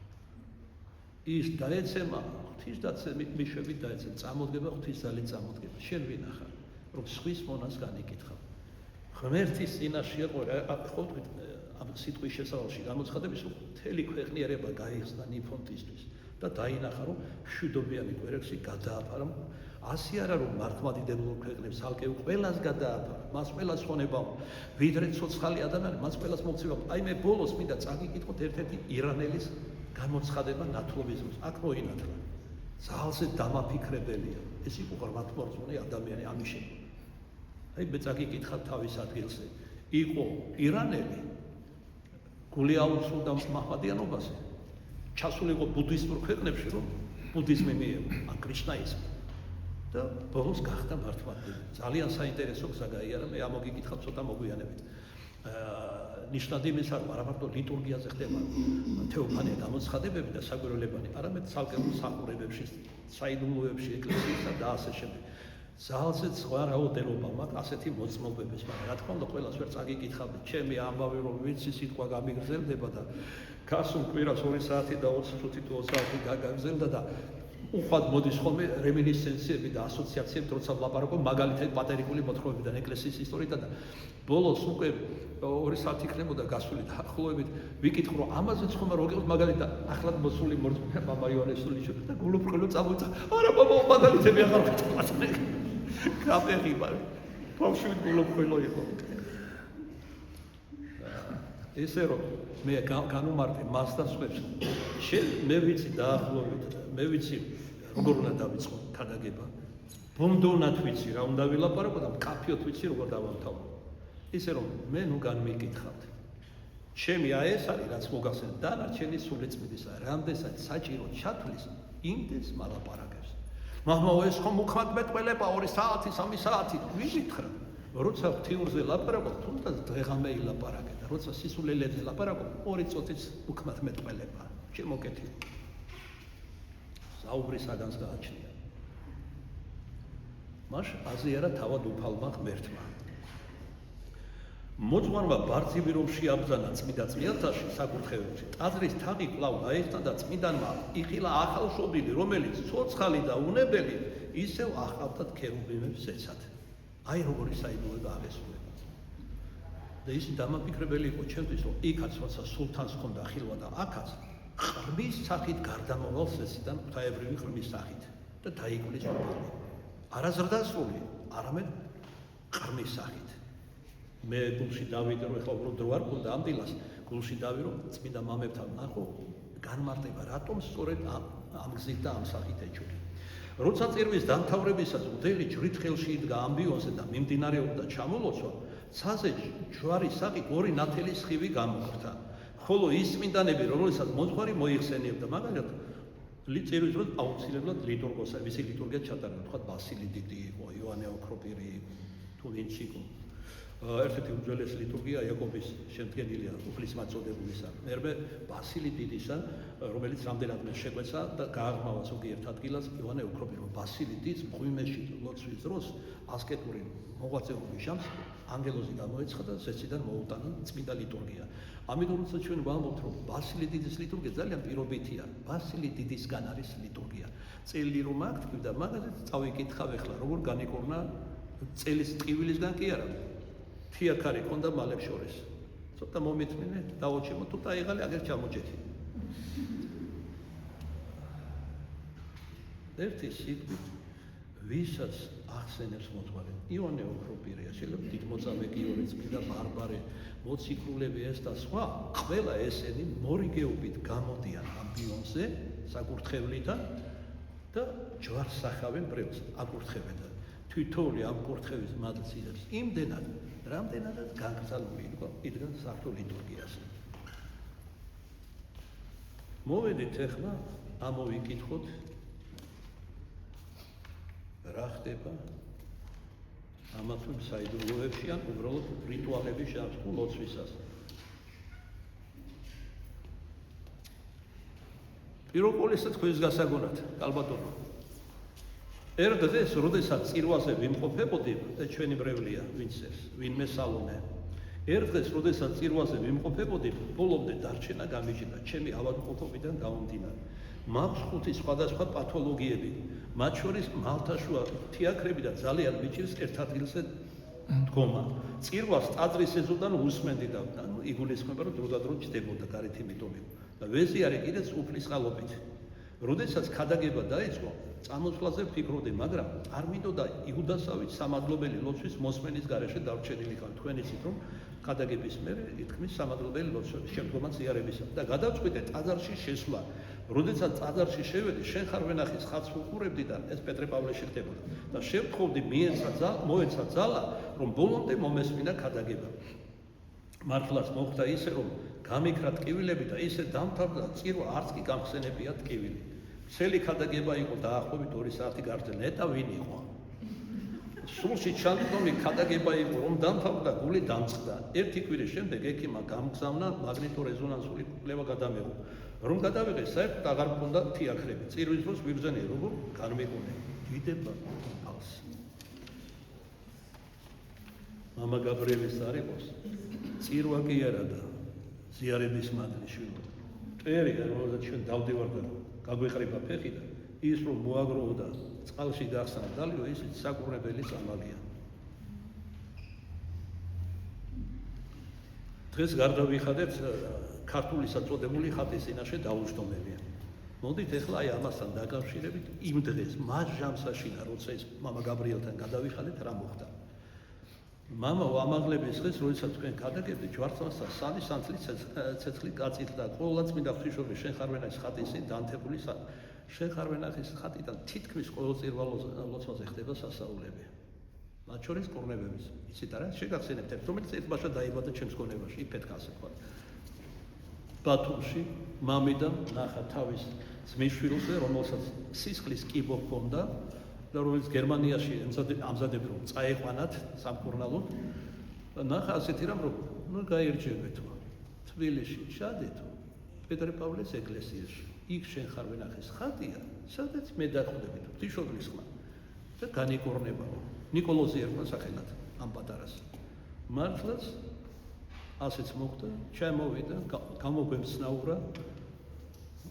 ის დაეცემა ღვთისდაცემით მიშვებით დაეცემა წამოდგება ღვთისძალით წამოდგება. შენ ვინ ახარ რომ სხვის მონას განეკითხავ. ღმერთის წინაშე ხო ამ სიტყვის შესავალში გამოცხადების რომ მთელი ქვეყნიერება გაიხსნა ნიფონტისთვის და დაინახა რომ მშვიდობიანი კვერექსი გადააფარა. ასე არა რომ მართლმადიდებლურ ქვეყნებს ალკე ყველას გადააფარა, მას ყველას ხონება, ვიდრე ცოცხალი ადამიანი, მას ყველას მოცევა. აი მე ბოლოს მინდა წაგიკითხოთ ერთ-ერთი ირანელის გამოცხადება ნათლობის დროს. აქ მოინათლა. ძალზე დამაფიქრებელია. ეს იყო ღმერთმორწმუნე ადამიანი ამის შემდგომ. აი მე წაგიკითხავ თავის ადგილზე. იყო ირანელი გული აუცილდა მაჰმადიანობაზე. ჩასული იყო ბუდისტურ ქვეყნებში, რომ ბუდიზმი მიეღო, ან კრიშნაიზმი. და ბოლოს გახდა მართლმადიდებელი. ძალიან საინტერესო გზა გაიარა, მე ამოგიკითხავ ცოტა მოგვიანებით. ნიშნად იმის არა მარტო ლიტურგიაზე ხდება თეოფანია გამოცხადებები და საგვირელებანი, არამედ ცალკეულ სახურებებში, საიდუმლოებში, ეკლესიისა და ასე შემდეგ. ძალზე სხვა რაოდენობა მაქვს ასეთი მოწმობების, მაგრამ რა თქმა უნდა ყველას ვერ წაგიკითხავთ. ჩემი ამბავი რომ ვიცი სიტყვა გამიგრძელდება და გასულ კვირას 2 საათი და 20 წუთი თუ 20 საათი გაგრძელდა და უხვად მოდის ხოლმე რემინისცენციები და ასოციაციები, როცა ვლაპარაკობ მაგალითად პატერიკული მოთხრობებიდან, ეკლესიის ისტორიიდან და ბოლოს უკვე 2 საათი იქნებოდა გასული დაახლოებით, ვიკითხო რომ ამაზეც ხომ არ ვაკეთებ მაგალითად ახლად მოსული მორწმუნე მამა იოანესული და გულუბრყელო წამოიცა. არა ბაბა მაგალითები აღარ ვკითხავ. კაფეღიბა. ბავშვი გულუბრყელო იყო. ესე რომ მე განუმარტე მას და სხვებს. მე ვიცი დაახლოებით, მე ვიცი როგორ უნდა დავიწყო ქადაგება. ბუნდოვნად ვიცი რა უნდა ვილაპარაკო და მკაფიოდ ვიცი როგორ დავამთავრო. ისე რომ მე ნუ განმიკითხავთ. ჩემი აი ეს არის რაც მოგახსენეთ დანარჩენი სულიწმიდისა, რამდენსაც საჭირო ჩათვლის იმდეს მალაპარაკებს. მაღმაო ეს ხომ უხმად მეტყველება 2 საათი, 3 საათი, ვიჟითხრა. როცა ღვთიურზე ლაპარაკობ, თუნდაც დღეღამე ილაპარაკე და როცა სისულელეზე ლაპარაკობ, 2 წუთიც უხმად მეტყველება. შემოკეთილი. საუბრი საგანს გააჩნია. მას აზიარა თავად უფალმა ღმერთმა. მოძღვარმა ბარძიმი რომ შეაბრძანა წმიდა წმინდანში საკურთხეველში, ტაძრის თაღი კვლავ გაიხსნა და წმინდანმა იხილა ახალშობილი, რომელიც ცოცხალი და უნებელი, ისევ ახალთად ქერუბიმებს ეცად. აი როგორი საიდუმლოება აღესრულება. და ის დამაფიქრებელი იყო ჩემთვის, რომ იქაც როცა სულთანს ჰქონდა ხილვა და აქაც ღრმის სახით გარდამავალ სესიდან ღვთაებრივი ღრმის სახით და დაიკულის უფალი. არა ზრდასრული, არამედ ღრმის სახით. მე გულში დავიდე რომ ეხლა უბრალოდ დრო არ გქონდა ამ დილას, გულში დავი რომ წმინდა მამებთან ნახო განმარტება რატომ სწორედ ამ გზით და ამ სახით ეჩვენა. როცა წირვის დამთავრებისას უდელი ჯვრით ხელში იდგა ამბიონზე და მიმდინარეობდა ჩამოლოცვა, ცაზე ჯვარის საკით 2 ნათელი სხივი გამოხდა. ხოლო ის წმინდანები, რომელსაც მოძღვარი მოიხსენიებდა, მაგალითად წირვის დროს აუცილებლად ლიტურგოსა, მისი ლიტურგია ჩატარდა, თქვა ბასილი დიდი იყო, იოანე ოქროპირი თუ ვინც იყო. ერთ-ერთი უძველესი ლიტურგია იაკობის შემდგენელია უფლის მაწოდებულისა. მერმე ბასილი დიდისა, რომელიც რამდენადმე შეგვეცა და გააღრმავა ზოგიერთ ადგილას იოანე ოქროპირი. ბასილი დიდს მღვიმეში ლოცვის დროს ასკეტური მოღვაწეობის ჟამს ანგელოზი გამოეცხა და ზეციდან მოუტანა წმინდა ლიტურგია. ამიტომ როცა ჩვენ ვამბობთ, რომ ბასილი დიდის ლიტურგია ძალიან პირობითია, ბასილი დიდისგან არის ლიტურგია. წელი რომ აქ თქვი და მაგალითად წავიკითხავ ახლა როგორ განიკორნა წელის ტყივილისგან კი არა. თიაქარი ქონდა მალებს შორის. ცოტა მომიწმინე, დაოჩემო, თუ დაიღალე, აგერ ჩამოჭეთი. ერთი სიტყვით, ვისაც ახსენებს მოძღვარი, იოანე ოქროპირია, შეიძლება დიდმოწამე გიორგი წმინდა ბარბარე, მოციქრულები ეს და სხვა, ყველა ესენი მორიგეობით გამოდიან ამბიონზე, საკურთხევლიდან და ჯვარს სახავენ ბრევს, აკურთხებენ. თვითონი ამ კურთხევის მადლს იმდენად, რამდენადაც გაგრძელებული იყო იდგა საერთო ლიტურგიაზე. მოვედით ახლა ამოვიკითხოთ რა ხდება ამა თუ საიდუმლოებში ან უბრალოდ რიტუალების შემდგომ ლოცვისას. პირველ ყოვლისა თქვენს გასაგონად, ალბათო. ერთ დღეს, როდესაც წირვაზე ვიმყოფებოდი, ჩვენი ბრევლია, ვინც ეს, ვინმე სალომე. ერთ დღეს, როდესაც წირვაზე ვიმყოფებოდი, ბოლომდე დარჩენა გამიჭირდა ჩემი ავადმყოფობიდან გამომდინარე. მაქვს 5 სხვადასხვა პათოლოგიები, მათ შორის მალთაშუა თიაქრები და ძალიან მიჭირს ერთ ადგილზე დგომა. წირვას ტაძრის ეზოდან უსმენდი და იგულისხმება, რომ დროდადრო ჯდებოდა გარეთ იმიტომ და ვეზიარე კიდეც უფლის წყალობით. როდესაც ქადაგება დაიწყო, წამოსვლაზე ვფიქრობდი, მაგრამ არ მინდოდა იუდასავით სამადლობელი ლოცვის მოსმენის გარეშე დარჩენილი ხარ. თქვენ იცით, რომ ქადაგების მერე ითქმის სამადლობელი ლოცვის შემდგომად ზიარებისა და გადავწყვიტე ტაძარში შესვლა. როდესაც ტაძარში შევედი, შენ ხარ ვენახის ხატს უყურებდი და ეს პეტრე-პავლეში ხდებოდა და შევთხოვდი მოეცა ძალა, რომ ბოლომდე მომესმინა ქადაგება. მართლაც მოხდა ისე, რომ გამიქრა ტკივილები და ისე დამთავრდა წირვა, არც კი გამხსენებია ტკივილი. Მთელი ქადაგება იყო დაახლოებით 2 საათი გაგრძელდა. ნეტა ვინ იყო? სულში ჩანდომი ქადაგება იყო, რომ დამთავრდა, გული დამწყდა. ერთი კვირის შემდეგ ექიმმა გამგზავნა მაგნიტორეზონანსული კვლევა გადამეღო. რომ გადავიღე, საერთოდ აღარ მქონდა თიაქრები. წირვის დროს ვიბრძანე, როგორ განმეყოლე. დიდება თავს. მამა გაბრიელის არ იყოს. წირვა კი არა და ზიარების მადლი შვილო. მტერი, რომელზეც ჩვენ დავდივარ და გაგვეყრება ფეხი და ის რომ მოაგროო და წყალში გახსნა დალიო, ისიც საკურნებელი წამალია. დღეს გარდა ვიხადეთ ქართული საწოდებული ხატის წინაშე დაუჯდომებია. მოდით ახლა აი ამასთან დაკავშირებით იმ დღეს მას ჟამსაშინა, როცა ეს მამა გაბრიელთან გადავიხადეთ, რა მოხდა. მამა ამაღლების დღეს, როდესაც თქვენ გადაგებდით ჯვარცმასთან 3 სანთლით ცეცხლი კაცით და ყოვლადწმინდა ღვთისმშობლის შენ ხარვენახის ხატის დანთებული შენ ხარვენახის ხატიდან თითქმის ყოველ წირვა ლოცვაზე ხდება სასაულები. მათ შორის კურნებების. იცით არა, შეგახსენებთ ერთ, რომელიც ერთბაშად დაიბადა ჩემს გონებაში, იფეთქასე თქვა. ბათუმში მამიდან ნახა თავის ძმისშვილზე, რომელსაც სისხლის კიბო ჰქონდა და რომელიც გერმანიაში ამზადებდა რომ წაეყვანათ სამკურნალოდ და ნახა ასეთი რამ რომ ნუ გაირჯებეთო თბილისში ჩადეთო პეტრე-პავლეს ეკლესიაში იქ შენ ხარ ვენახის ხატია სადაც მე დახვდებით ღვთისმშობლის ხმა და განიკურნებაო ნიკოლოზი ერქვა სახელად ამ პატარას მართლაც ასეც მოხდა ჩამოვიდა გამოგვემცნაურა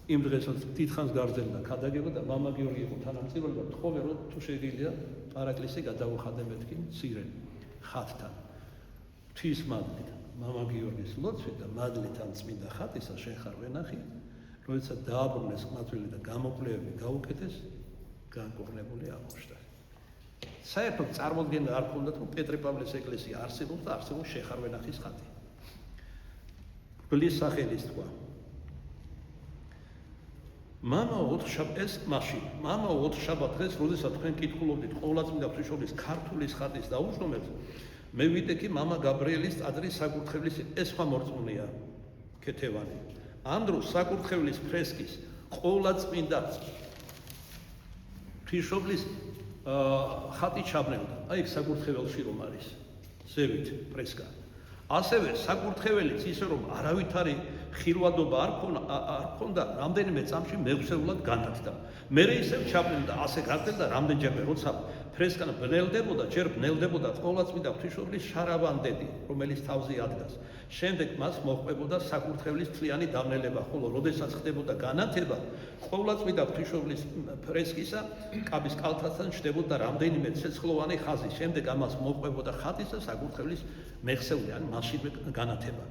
იმ დღესაც დიდხანს გარძელდა ქადაგება და მამა გიორგი იყო თანამწვრთნელი და თხოვე რომ თუ შეგიძლია პარაკლისი გადაუხადე მეთქი მცირე ხატთან ღვთის მადლით მამა გიორგის ლოცვით და მადლით ამ წმინდა ხატისა შენ ხარ ვენახი როდესაც დააბრუნეს ყმაწვილი და გამოკვლევები გაუკეთეს განკურნებული აღმოჩნდა საერთოდ წარმოდგენა არ ჰქონდათ რომ პეტრე-პავლეს ეკლესია არსებობს და არსებობს შენ ხარ ვენახის ხატი ბლის სახელის თქვა მამა 4 შაბათ დღეს, როდესაც თქვენ კითხულობდით ყოვლადწმინდა ღვთისმშობლის ქართულის ხატის დაუჯდომებს, მე ვიტეკი მამა გაბრიელის ტაძრის საკურთხევლის ეს სხვა მორწმუნეა ქეთევანი. ამ დროს საკურთხევლის ფრესკის ყოვლადწმინდა ღვთისმშობლის ხატი ჩაბნევდა. აი ეს საკურთხეველში რომ არის, ზევით ფრესკა. ასევე საკურთხეველიც ისე რომ არავითარი ხილვადობა არ ქონდა, რამდენიმე წამში მეღვსეულად განათდა. მერე ისევ ჩაბნევდა, ასე გახდება რამდენჯერმე, როცა ფრესკა ბნელდებოდა, ჯერ ბნელდებოდა ყოვლადწმინდა ღვთისმშობლის შარავანდედი, რომელიც თავზე ადგას. შემდეგ მას მოჰყვებოდა საკურთხევლის მთლიანი დაბნელება, ხოლო როდესაც ხდებოდა განათება, ყოვლადწმინდა ღვთისმშობლის ფრესკისა კაბის კალთასთან ჩნდებოდა რამდენიმე ცეცხლოვანი ხაზი. შემდეგ ამას მოჰყვებოდა ხატის და საკურთხევლის მეხსეული, ან მასშივე განათება.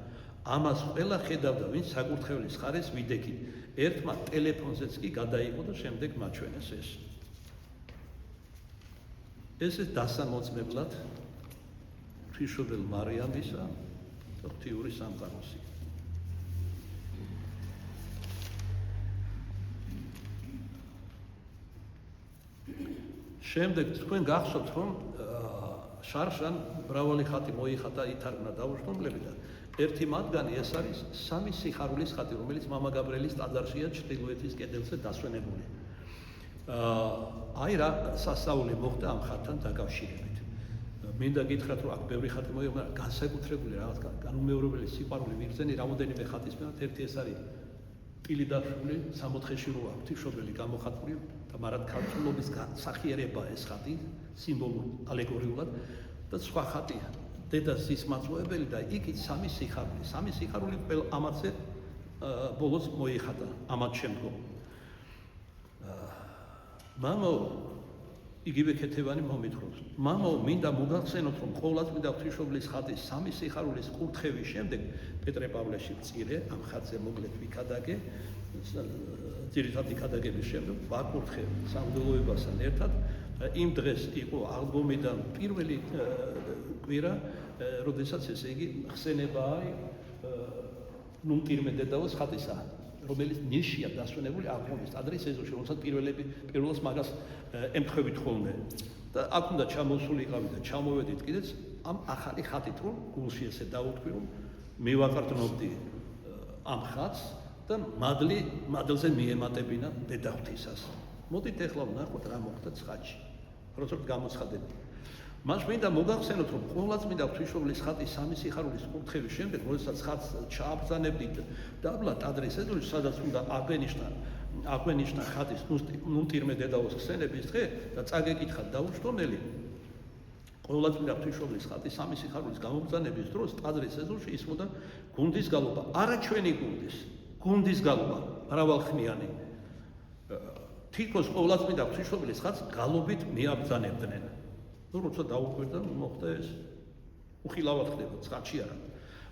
ამას ყველა ხედავდა, ვინც საკურთხევლის ხარეს ვიდექით. ერთმა ტელეფონზეც კი გადაიღო და შემდეგ მაჩვენეს ეს. ეს დასამოწმებლად ღვთისმშობელ მარიამისა და ღვთიური სამყაროსი. შემდეგ თქვენ გახსოვთ, რომ შარშან მრავალი ხატი მოიხატა, ითარგმნა დაუჯდომლები და ერთი მათგანი ეს არის 3 სიხარულის ხატი, რომელიც მამა გაბრიელის ტაძარშია ჩრდილოეთის კედელზე დასვენებული. აი რა სასაული მოხდა ამ ხატთან დაკავშირებით. მინდა გითხრათ, რომ აქ ბევრი ხატი მოიღო, მაგრამ განსაკუთრებული რაღაც განუმეორებელი სიყვარული ვიგრძენი რამოდენიმე ხატის მიმართ. ერთი ეს არის პილიდაშვილი 64-ში როა ღვთისმშობელი გამოხატული და მარად ქართულობის სახიერება ეს ხატი სიმბოლურ ალეგორიულად და სხვა ხატი დედას ის მაწვევებელი და იქით სამი სიხარული ამათზე ბოლოს მოიხადა ამათ შემდგომ. მამო იგივე ქეთევანი მომითხრობს. მამო მინდა მოგახსენოთ რომ ყოვლადწმიდა ღვთისმშობლის ხატის სამი სიხარულის კურთხევის შემდეგ პეტრე პავლეში მწირე ამ ხატზე მოგლეთ ვიქადაგე ძირითადი იქადაგების შემდეგ ვაკურთხე სამღვდელოებასთან ერთად იმ დღეს იყო ალბომიდან პირველი კვირა როდესაც ესე იგი ხსენებაა ნუნტირმე დედაოს ხატისა რომელიც ნიშია დასვენებული აღდგომის ტაძრის ეზოში, როდესაც პირველს მაგას ემთხვევით ხოლმე. და აქ უნდა ჩამოსულიყავით და ჩამოვედით კიდეც ამ ახალი ხატით, რომ გულში ესე დავუთქვი, რომ მივაყრდნობდი ამ ხატს და მადლზე მიემატებინა დედა ღვთისას. მოდით ახლა ვნახოთ რა მოხდა ხატში. როცა გამოცხადებული. მას მინდა მოგახსენოთ, რომ ყოვლადწმიდა ღვთისმშობლის ხატის სამი სიხარულის კურთხევის შემდეგ, როდესაც ხატს ჩააბრძანებდით დაბლა ტაძრის ეზოში, სადაც უნდა აგვენიშნა ხატის ნუნტირმე დედაოს ხსენების დღე და წაგეკითხათ დაუჯდომელი, ყოვლადწმიდა ღვთისმშობლის ხატის სამი სიხარულის გამობრძანების დროს ტაძრის ეზოში ისმოდა გუნდის გალობა, არა ჩვენი გუნდის გალობა, მრავალხმიანი. თითქოს ყოვლადწმიდა ღვთისმშობლის ხატს გალობით მიაბრძანებდნენ. როცა დაუკვირდა, მოხდა ეს. უხილავად ხდება, ხატში არა.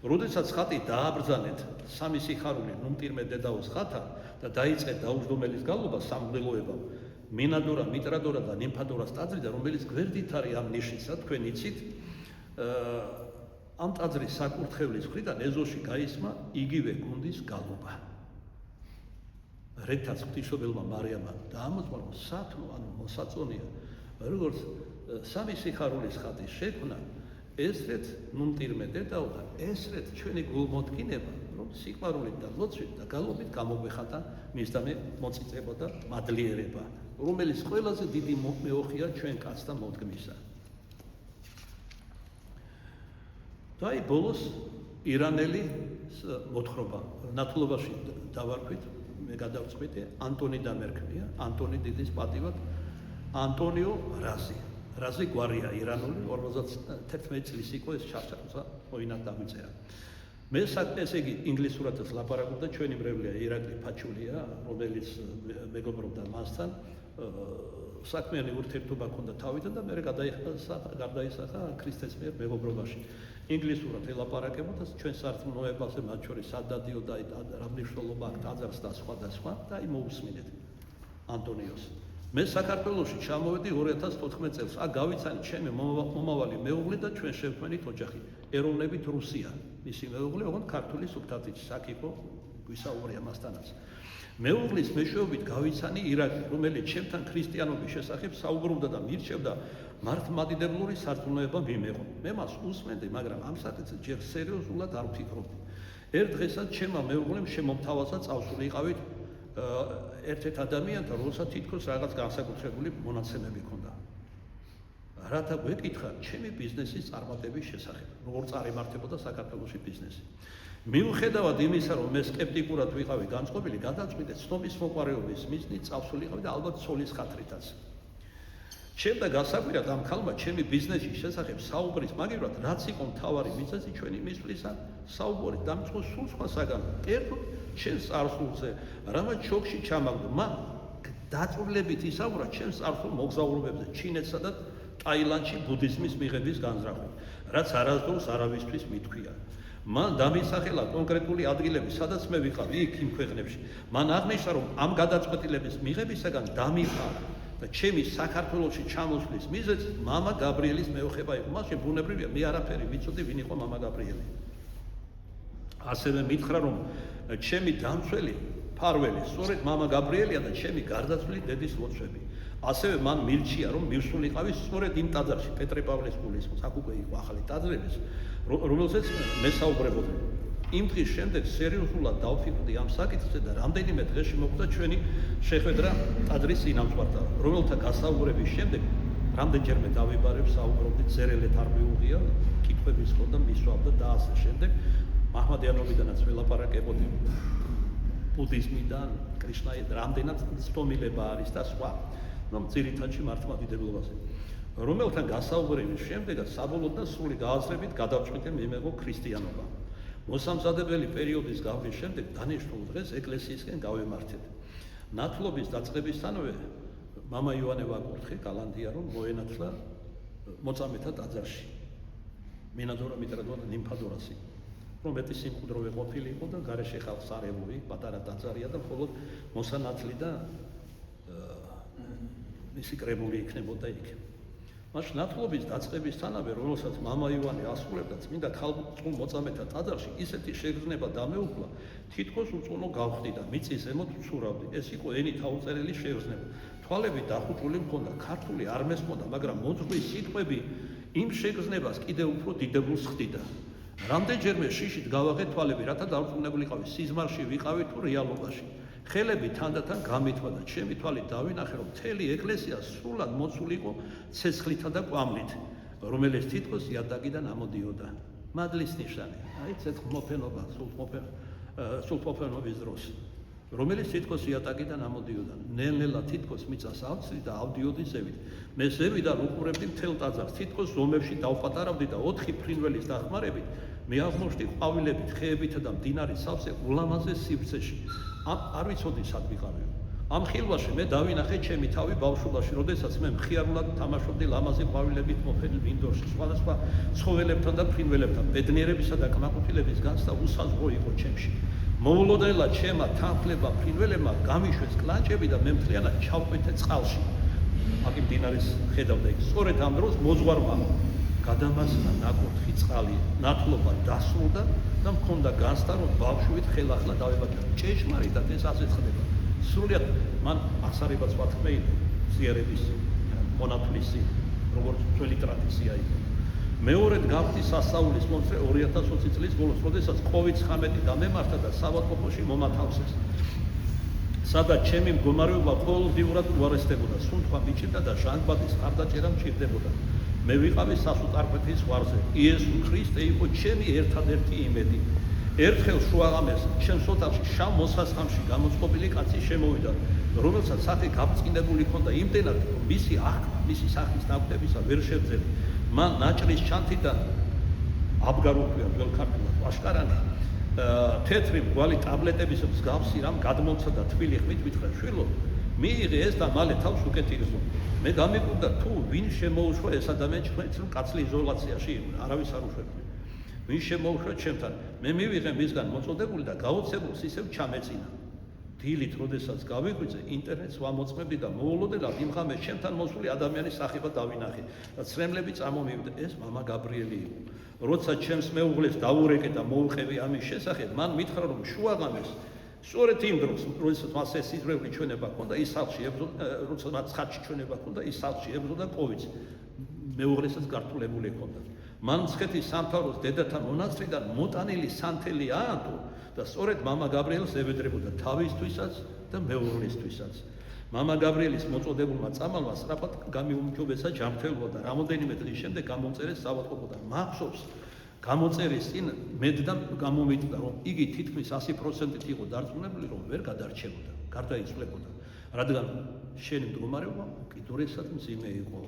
როდესაც ხატი დააბრძანეთ სამი სიხარული ნუნტირმე დედაოს ხატთან და დაიწყეთ დაუჯდომელის გალობა სამღვდელოებამ, მინადორა, მიტრადორა და ნიმფადორას ტაძრიდან, რომელიც გვერდით არის ამ ნიშისა, თქვენ იცით, ამ ტაძრის საკურთხევლის მხრიდან ეზოში გაისმა იგივე გუნდის გალობა. რითაც ღვთისმშობელმა მარიამმა დაამოწმა, რომ სათნო, ანუ მოსაწონია, როგორც სამი სიხარულის ხატის შექმნა, ესრეთ ნუნტირმე დედაო და ესრეთ ჩვენი გულმოდგინება, რომ სიყვარულით და ლოცვით და გალობით გამოგვეხატა მისდამე მოწიწება და მადლიერება, რომელიც ყველაზე დიდი მეოხია ჩვენ კაცთა მოდგმისა. და აი ბოლოს ირანელი მოთხრობა, ნათლობაში დავარქვით, მე გადავწყვიტე, ანტონი დამერქმია, ანტონი დიდის პატივად, ანტონიო რაზი. რაზი გვარია ირანული 51 წლის იყო ეს ჩასწრა მოინათ დაგვიწერა. მე ესე იგი ინგლისურადაც ლაპარაკობდა ჩვენი მრევლია ირაკლი ფაჩულია, რომელიც მეგობრობდა მასთან, საქმიანი ურთიერთობა ჰქონდა თავიდან და მე გარდაისახა ქრისტეს მიერ მეგობრობაში. ინგლისურად ელაპარაკებოდა ჩვენ სარწმუნოებაზე, მათ შორის სადადიო და რა მნიშვნელობა აქვს ტაძარს და სხვა და სხვა და აი მოусმინეთ ანტონიოს. მე საქართველოში ჩამოვედი 2014 წელს. აქ გავიცანი ჩემი მომავალი მეუღლე და ჩვენ შევქმნით ოჯახი. ეროვნებით რუსია. მისი მეუღლე ოღონდ ქართული სუბტიტრი საკითხო გვისაუბრია მასთანაც. მეუღლის მეშვეობით გავიცანი ირაკლი, რომელიც ჩემთან ქრისტიანობის შესახებ საუბრობდა და მირჩევდა მართლმადიდებლური სარწმუნოება მიმეღო. მე მას უსმენდი, მაგრამ ამ საკითხზე ჯერ სერიოზულად არ ვფიქრობდი. ერთ დღესაც ჩემმა მეუღლემ შემომთავაზა წავსულიყავით ერთ-ერთ ადამიანთან, რომელსაც თითქოს რაღაც განსაკუთრებული მონაცემები ჰქონდა. რათა გვეკითხა ჩემი ბიზნესის წარმატების შესახებ, როგორ წარიმართებოდა საქართველოში ბიზნესი. მიუხედავად იმისა, რომ მე სკეპტიკურად ვიყავი განწყობილი, გადავწყვიტე ცნობის მოყვარეობის მიზნით წავსულიყავი და ალბათ ცოლის ხათრითაც. ჩემ და გასაკვირად ამ ქალმა ჩემი ბიზნესის შესახებ საუბრის მაგივრად, რაც იყო მთავარი მიზეზი ჩვენი მისვლისა, საუბარი დამწყო სულ სხვა საგანო. ერთოდ ჩემს წარსულზე, რამაც შოქში ჩამაგდო. მან დაწვრილებით ისაუბრა ჩემს წარსულ მოგზაურობებზე ჩინეთსა და ტაილანდში ბუდიზმის მიღების განზრახვით, რაც არასდროს არავისთვის მითქვია. მან დამისახელა კონკრეტული ადგილები, სადაც მე ვიყავი იქ იმ ქვეყნებში. მან აღნიშნა, რომ ამ გადაწყვეტილების მიღებისაგან დამიფარა და ჩემი საქართველოში ჩამოსვლის მიზეზი მამა გაბრიელის მეოხება იყო. მაშინ ბუნებრივია, მე არაფერი ვიცოდი, ვინ იყო მამა გაბრიელი. ასევე მითხრა, რომ ჩემი დამცველი ფარველი სწორედ მამა გაბრიელია და ჩემი გარდაცვლილი დედის ლოცვები. ასევე მან მირჩია, რომ მივსულიყავი სწორედ იმ ტაძარში, პეტრე პავლეს გულისხმობს, აქ უკვე იყო ახალი ტაძრების, რომელზეც მე საუბრობდი. იმ დღის შემდეგ სერიოზულად დავფიქრდი ამ საკითხზე და რამდენიმე დღეში მოხდა ჩვენი შეხვედრა ტაძრის წინამძღვართან, რომელთა გასაუბრების შემდეგ რამდენჯერმე დავიბარებ საუბრობდით, ზერელეთ არ მიუღია, კითხვების ჰქონდა, მისვავდა და ასე შემდეგ. მაჰმადიანობიდანაც ველაპარაკებოდი, ბუდიზმიდან, კრიშნაიდან, რამდენად ცდომილება არის და სხვა. ძირითადში მართლმადიდებლობაზე. რომელთან გასაუბრების შემდეგაც საბოლოოდ და სრული გააზრებით გადავწყვიტე მიმეღო ქრისტიანობა. მოსამზადებელი პერიოდის გავლის შემდეგ დანიშნულ დღეს ეკლესიისკენ გავემართეთ. ნათლობის დაწყებისთანავე მამა იოანე ვაკურთხე კალანდია რომ მოენათლა მოწამეთა ტაძარში. მინადორა მიტრადონა ნიმფადორასი. რომ მეტი სიმკვდროვე ყოფილი იყო და გარეშე ხალხს არეული, პატარა ტაძარია და მხოლოდ მოსანათლი და მისი კრებული იქნებოდა იქ. მაშინ ნათლობის დაწყებისთანავე, რომელსაც მამა ივანე ასრულებდა წმინდა ქალწულ მოწამეთა ტაძარში, ისეთი შეგრძნება დამეუფლა, თითქოს უწონო გავხდიდა, მიწის ზემოთ ვცურავდი. ეს იყო ენით აუწერელი შეგრძნება. თვალები დახუჭული მქონდა, ქართული არ მესმოდა, მაგრამ მოძღვრის სიტყვები იმ შეგრძნებას კიდევ უფრო დიდებულს ხდიდა. რამდენჯერმე შიშით გავაღე თვალები, რათა დავრწმუნებულიყავი, სიზმარში ვიყავი თუ რეალობაში. ხელები თანდათან გამithვა და ჩემი თვალით დავინახე, რომ მთელი ეკლესია სრულად მოცული იყო ცეცხლითა და კვამლით, რომელიც თითქოს იატაკიდან ამოდიოდა. მადლის ნიშანი, აი ცეცხლმოფენობა, სულთმოფენობის დროს, რომელიც თითქოს იატაკიდან ამოდიოდა. ნელ-ნელა თითქოს მიწას ავწვი და ავდიოდი ზევით. მე ზევიდან უყურებდი მთელ ტაძარს, თითქოს ზომებში დავპატარავდი და 4 ფრინველის დახმარებით მე აღმოჩნდი ყვავილებით, ხეებითა და მდინარის სავსე ულამაზეს სივრცეში. არ ვიცოდი სად ვიყავი. ამ ხილვაში მე დავინახე ჩემი თავი ბავშვობაში, როდესაც მე მხიარულად თამაშობდი ლამაზი ყვავილებით მოფენილ მინდორში, სხვადასხვა ცხოველებთან და ფრინველებთან. ბედნიერებისა და კმაყოფილების განცდა უსაზღვრო იყო ჩემში. მოულოდნელად ჩემმა თანხლებმა ფრინველებმა გამიშვეს კლანჭები და მე მთლიანად ჩავკვეთე წყალში. აქ მდინარის ხედავდა იქ. სწორედ ამ დროს მოძღვარმა გადამასწრა ნაკურთხი წყალი, ნათლობა დასრულდა და მქონდა განცდა, რომ ბავშვით ხელახლა დავებაჭდა. ჭეშმარიტად ეს ასე ხდება. სრულიად მან აღსარებაც ვათქმე ზიარების მონათვლისი, როგორც ძველი ტრადიცია იყო. მეორედ გავხდი სასწაულის მომხრე 2020 წლის ბოლოს, როდესაც COVID-19 დამემართა და საავადმყოფოში მომათავსეს. სადაც ჩემი მდგომარეობა ყოველდღიურად უარესდებოდა, სუნთქვა მიჭირდა და ჟანგბადის ხარდაჭერა მჭირდებოდა. მე ვიყავი სასუტარკვეთის ზღვარზე. იესო ქრისტე იყო ჩემი ერთადერთი იმედი. ერთხელ შუაღამეს ჩემს ოთახში შავ მოსასხამში გამოწყობილი კაცი შემოვიდა, რომელსაც სახე გაბწყინებული ჰქონდა იმდენად, რომ მისი აღქმა, მისი სახის ნაკვთებისა ვერ შევძელი. მან ნაჭრის ჩანთიდან აბგაროქვია ძველ ქართულად აშკარანი, თეთრი მრგვალი ტაბლეტების მსგავსი რამ გადმოცა და თბილი ხმით მითხრა, შვილო, მიიღე ეს და მალე თავს უკეთ იღზო. მე გამიკვირდა თუ ვინ შემოუშვა ეს ადამიანი თქვენს რომ კაცლი იზოლაციაში იყო, არავის არ უშვებდი. ვინ შემოუშვა ჩემთან, მე მივიღე მისგან მოწოდებული და გაოცებულს ისევ ჩამეწინა. დილით, როდესაც გავიღვიძე, ინტერნეტს ვამოწმებდი და მოულოდნელად იმ ღამეს ჩემთან მოსული ადამიანის სახება დავინახე და ცრემლები წამომივიდა. ეს მამა გაბრიელი იყო. როცა ჩემს მეუღლეს დაურეკე და მოუყევი ამის შესახებ, მან მითხრა, რომ შუაღამეს სწორედ იმ დროს, როდესაც მას ეს სიზმრელი ჩვენება ჰქონდა, ის სახლში ებრძოდა, როცა მას ხატში ჩვენება ჰქონდა, ის სახლში ებრძოდა COVID-ს. მეუღლესაც გართულებული ჰქონდა. მან მცხეთის სამთავროს დედათა მონასტრიდან მოტანილი სანთელი აანთო და სწორედ მამა გაბრიელს ევედრებოდა თავისთვისაც და მეუღლისთვისაც. მამა გაბრიელის მოწოდებულმა წამალმა სწრაფად გამიუმჯობესა ჯანმრთელობა და რამოდენიმე დღის შემდეგ გამომწერეს საავადმყოფოდან. მახსოვს, გამოწერის წინ მედდა გამომიტყდა, რომ იგი თითქმის 100%-ით იყო დარწმუნებული, რომ ვერ გადარჩებოდა, გარდაიცვლებოდა, რადგან შენი მდგომარეობა უკიდურესად მძიმე იყო.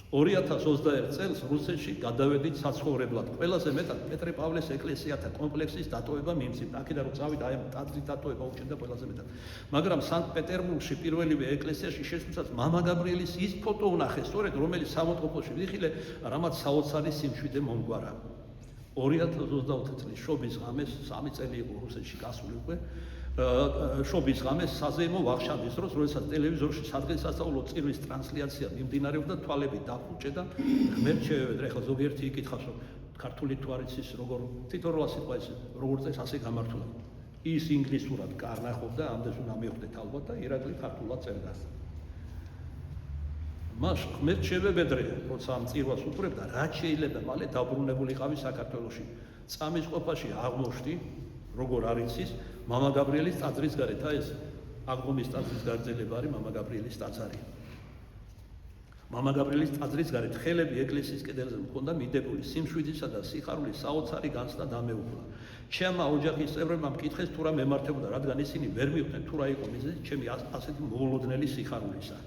2021 წელს რუსეთში გადავედით საცხოვრებლად. ყველაზე მეტად პეტრე-პავლეს ეკლესიათა კომპლექსის დატოვება მიმძიმდა. აქედან რომ წავიდა, აი ტაძრის დატოვება უჭირდა ყველაზე მეტად. მაგრამ სანქტ-პეტერბურგში პირველივე ეკლესიაში შესვლისას მამა გაბრიელის ის ფოტო ვნახე, სწორედ რომელიც საავადმყოფოში ვიხილე, რამაც საოცარი სიმშვიდე მომგვარა. 2024 წლის შობის ღამეს 3 წელი იყო რუსეთში გასული უკვე. შობის ღამეს საზეიმო ვახშამის დროს, როდესაც ტელევიზორში სადღესასწაულო წირვის ტრანსლაცია მიმდინარეობდა, თვალები დაფუჭე და ღმერთ შევედრე. ახლა ზოგიერთი იკითხავს, რომ ქართული თუ არ იცის როგორ თითოეულ სიტყვა ის როგორ წეს ასე გამართულა. ის ინგლისურად კარნახობდა, ამდენს უნდა მივხვდეთ ალბათ და ირაკლი ქართულად წერდა. მას ღმერთ შევედრე, როცა ამ წირვას უყურებდა, რაც შეიძლება მალე დაბრუნებულიყავი საქართველოში. წამის ყოფაში აღმოჩნდი, როგორ არ იცის, მამა გაბრიელის ტაძრის გარეთ, აი ეს აღგომის ტაძრის გაგრძელება არის მამა გაბრიელის ტაძარი. მამა გაბრიელის ტაძრის გარეთ ხელები ეკლესიის კედელზე მქონდა მიდებული, სიმშვიდისა და სიხარულის საოცარი განცდა დამეუფლა. ჩემმა ოჯახის წევრებმა მკითხეს თუ რა მემართებოდა, რადგან ისინი ვერ მივხვდნენ თუ რა იყო მიზეზი ჩემი ასეთი მოულოდნელი სიხარულისა.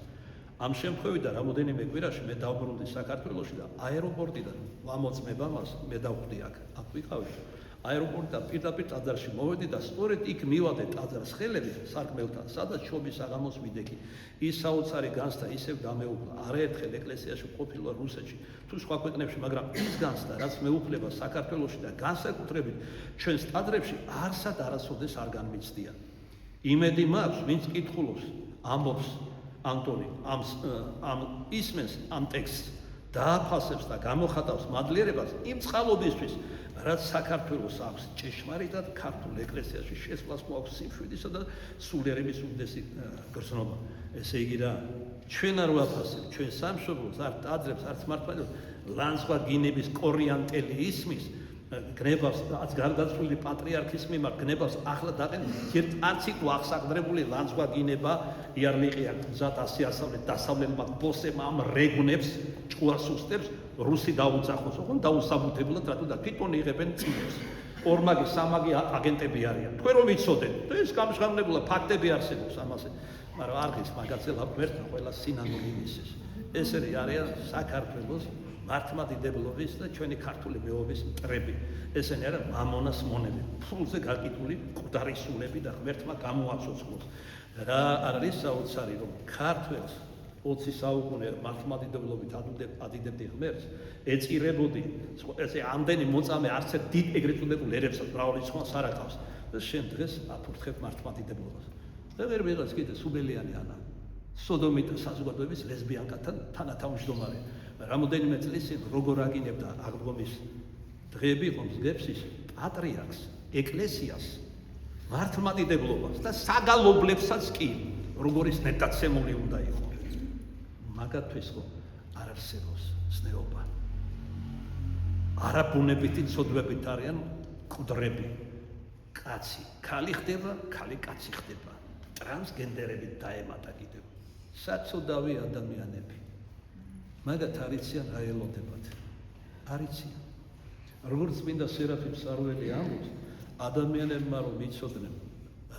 ამ შემთხვევიდან რამოდენიმე კვირაში მე დავბრუნდი საქართველოში და აეროპორტიდან ვამოწმება მას მე დავხვდი აქ ვიყავი აეროპორტიდან პირდაპირ ტაძარში მოვედი და სწორედ იქ მივადე ტაძარს ხელებით სარკმელთან სადაც შობის აღამოს ვიდექი ის საოცარი განცდა ისევ დამეუფლა არაერთხელ ეკლესიაში ყოფილა რუსეთში თუ სხვა ქვეყნებში მაგრამ ის განცდა რაც მეუფლება საქართველოში და განსაკუთრებით ჩვენს ტაძრებში არსად არასოდეს არ განმიცდია იმედი მაქვს ვინც კითხულობს ამბობს ანტონი ამ ისმენს ამ ტექსტს დააფასებს და გამოხატავს მადლიერებას იმ წყალობისთვის რაც საქართველოს აქვს ჭეშმარიტად ქართულ ეკლესიაში შესვლას მოაქვს სიმშვიდისა და სულიერების უდიდესი გრძნობა ესე იგი რა ჩვენ არ ვაფასებ ჩვენ სამშობლოს არ ტაძრებს არც მართლმადიდებლობას ლანძღვა გინების კორიანტელი ისმის გნებას რაც გარდაცვლილი პატრიარქის მიმართ გნებას ახლა დაყენეს ერთ არციკ აღსაყდრებული ლანძღვა გინება იარლიყია გზად ასე ასავლეთ დასავლელმა ბოსებმა ამ რეგუნებს ჭუასუსტებს რუსი დაუძახოს ოღონ დაუსაბუთებლად რატო და თვითონ იღებენ წინებს ორმაგი სამაგი აგენტები არიან თქვენ რომ იცოდეთ ეს გამჟღავნებულა ფაქტები არსებობს ამაზე მაგრამ არღის მაგაზე ვერთმა ყველა სინანული მისის ეს არიან საქართველოს მართლმადიდებლობის და ჩვენი ქართული მეობის მტრები ესენი არა მამონას მონები ფულზე გაკიდული მკვდარი სულები და ღმერთმა გამოაცოცხლოს რა არის საოცარი რომ ქართველს 20 საუკუნე მართლმადიდებლობით ადიდებდი ღმერთს ეწირებოდი ესე ამდენი მოწამე არც ერთ დიდ ეგრეთ წოდებულ ერებსაც მრავალი სხვას არ აკავს და შენ დღეს აფურთხებ მართლმადიდებლობას და ვერ ვიღაც კიდე სუბელიანი ანა სოდომიტა საზოგადოების ლესბიანკათან თანათავმჯდომარე რამოდენიმე წლის წინ როგორ აგინებდა აღდგომის დღეები იყო მსგებსის პატრიარქს ეკლესიას მართლმადიდებლობას და საგალობლებსაც კი როგორ ის ნეტაცემული უნდა იყო მაგათთვის ხო არ არსებობს ზნეობა არაბუნებითი ცოდვებით არიან მკვდრები კაცი ქალი ხდება ქალი კაცი ხდება ტრანსგენდერებით დაემატა კიდევ საწოდავი ადამიანები მაგათ არიციან რა ელოდებათ არიციან როგორც წმინდა სერაფიმ საროელი ამბობს ადამიანებმა რომ იცოდნენ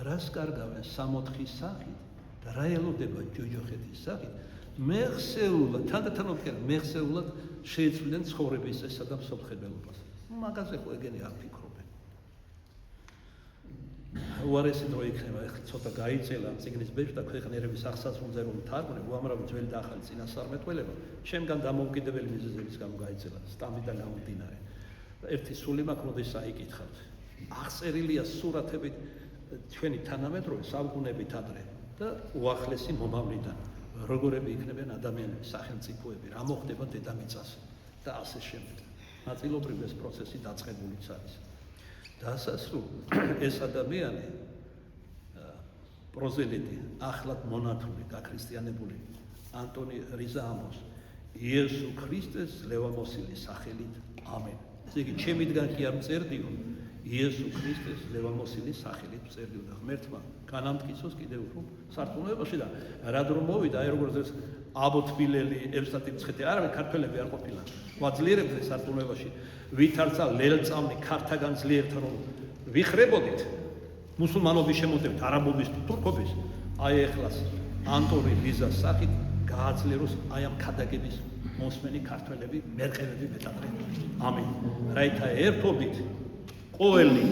რას კარგავენ სამოთხის სახით და რა ელოდება ჯოჯოხეთის სახით მეხსეულად თანდათანობით მეხსეულად შეიცვლიან ცხოვრების წესსა და მსოფლმხედველობას მაგაზე ხო ეგენი არ ფიქრობენ უარესი დრო იქნება ეხლა ცოტა გაიწელა წიგნის ბეჭდ და ქვეყნიერების აღსასრულზე რომ თარგმნე უამრავი ძველი და ახალი წინასწარმეტყველება ჩემგან დამოუკიდებელი მიზეზების გამო გაიწელა სტამბიდან გამომდინარე ერთი სული მაქვს როდის აიკითხავთ აღწერილია სურათებით ჩვენი თანამედროვე საუკუნეებით ადრე და უახლესი მომავლიდან როგორები იქნებიან ადამიანები სახელმწიფოები რა მოხდება დედამიწაზე და ასე შემდეგ ნაწილობრივ ეს პროცესი დაწყებულიც არის დასასრულ ეს ადამიანი პროზელიტი ახლად მონათული გაქრისტიანებული ანტონი რიზა ამბობს იესო ქრისტეს ლევამოსილის სახელით ამენ ესე იგი ჩემიდან კი არ მწერდიო იესო ქრისტეს ლევამოსილის სახელით მწერდიო და ღმერთმა განამტკიცოს კიდევ უფრო სარწმუნოებაში და რა დრო მოვიდა აი როგორც ეს აბოთბილელი ევსტათი მცხეთი არავინ ქართველები არ ყოფილა ვაძლიერებდნენ სარწმუნოებაში ვითარცა ლელწამნი ქართაგან ძლიერთ რომ ვიხრებოდით მუსულმანობის შემოდევით არაბობის თურქობის აი ეხლას ანტონი რიზას სახით გააძლიეროს აი ამ ქადაგების მოსმენი ქართველები მერყევები მეტადრე ამინ რაითა ერთობით ყოველი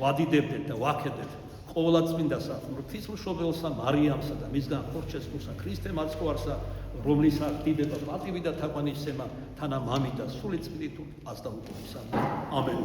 ვადიდებდეთ და ვაქებდეთ ყოვლადწმინდასა ღვთისმშობელსა მარიამსა და მისგან ხორჩესკურსა ქრისტე მაცხოვარსა რომლის აქტიდება პატივი და თაყვანისცემა თანა მამი და სული წმინდით ას და უკუნისა ამენ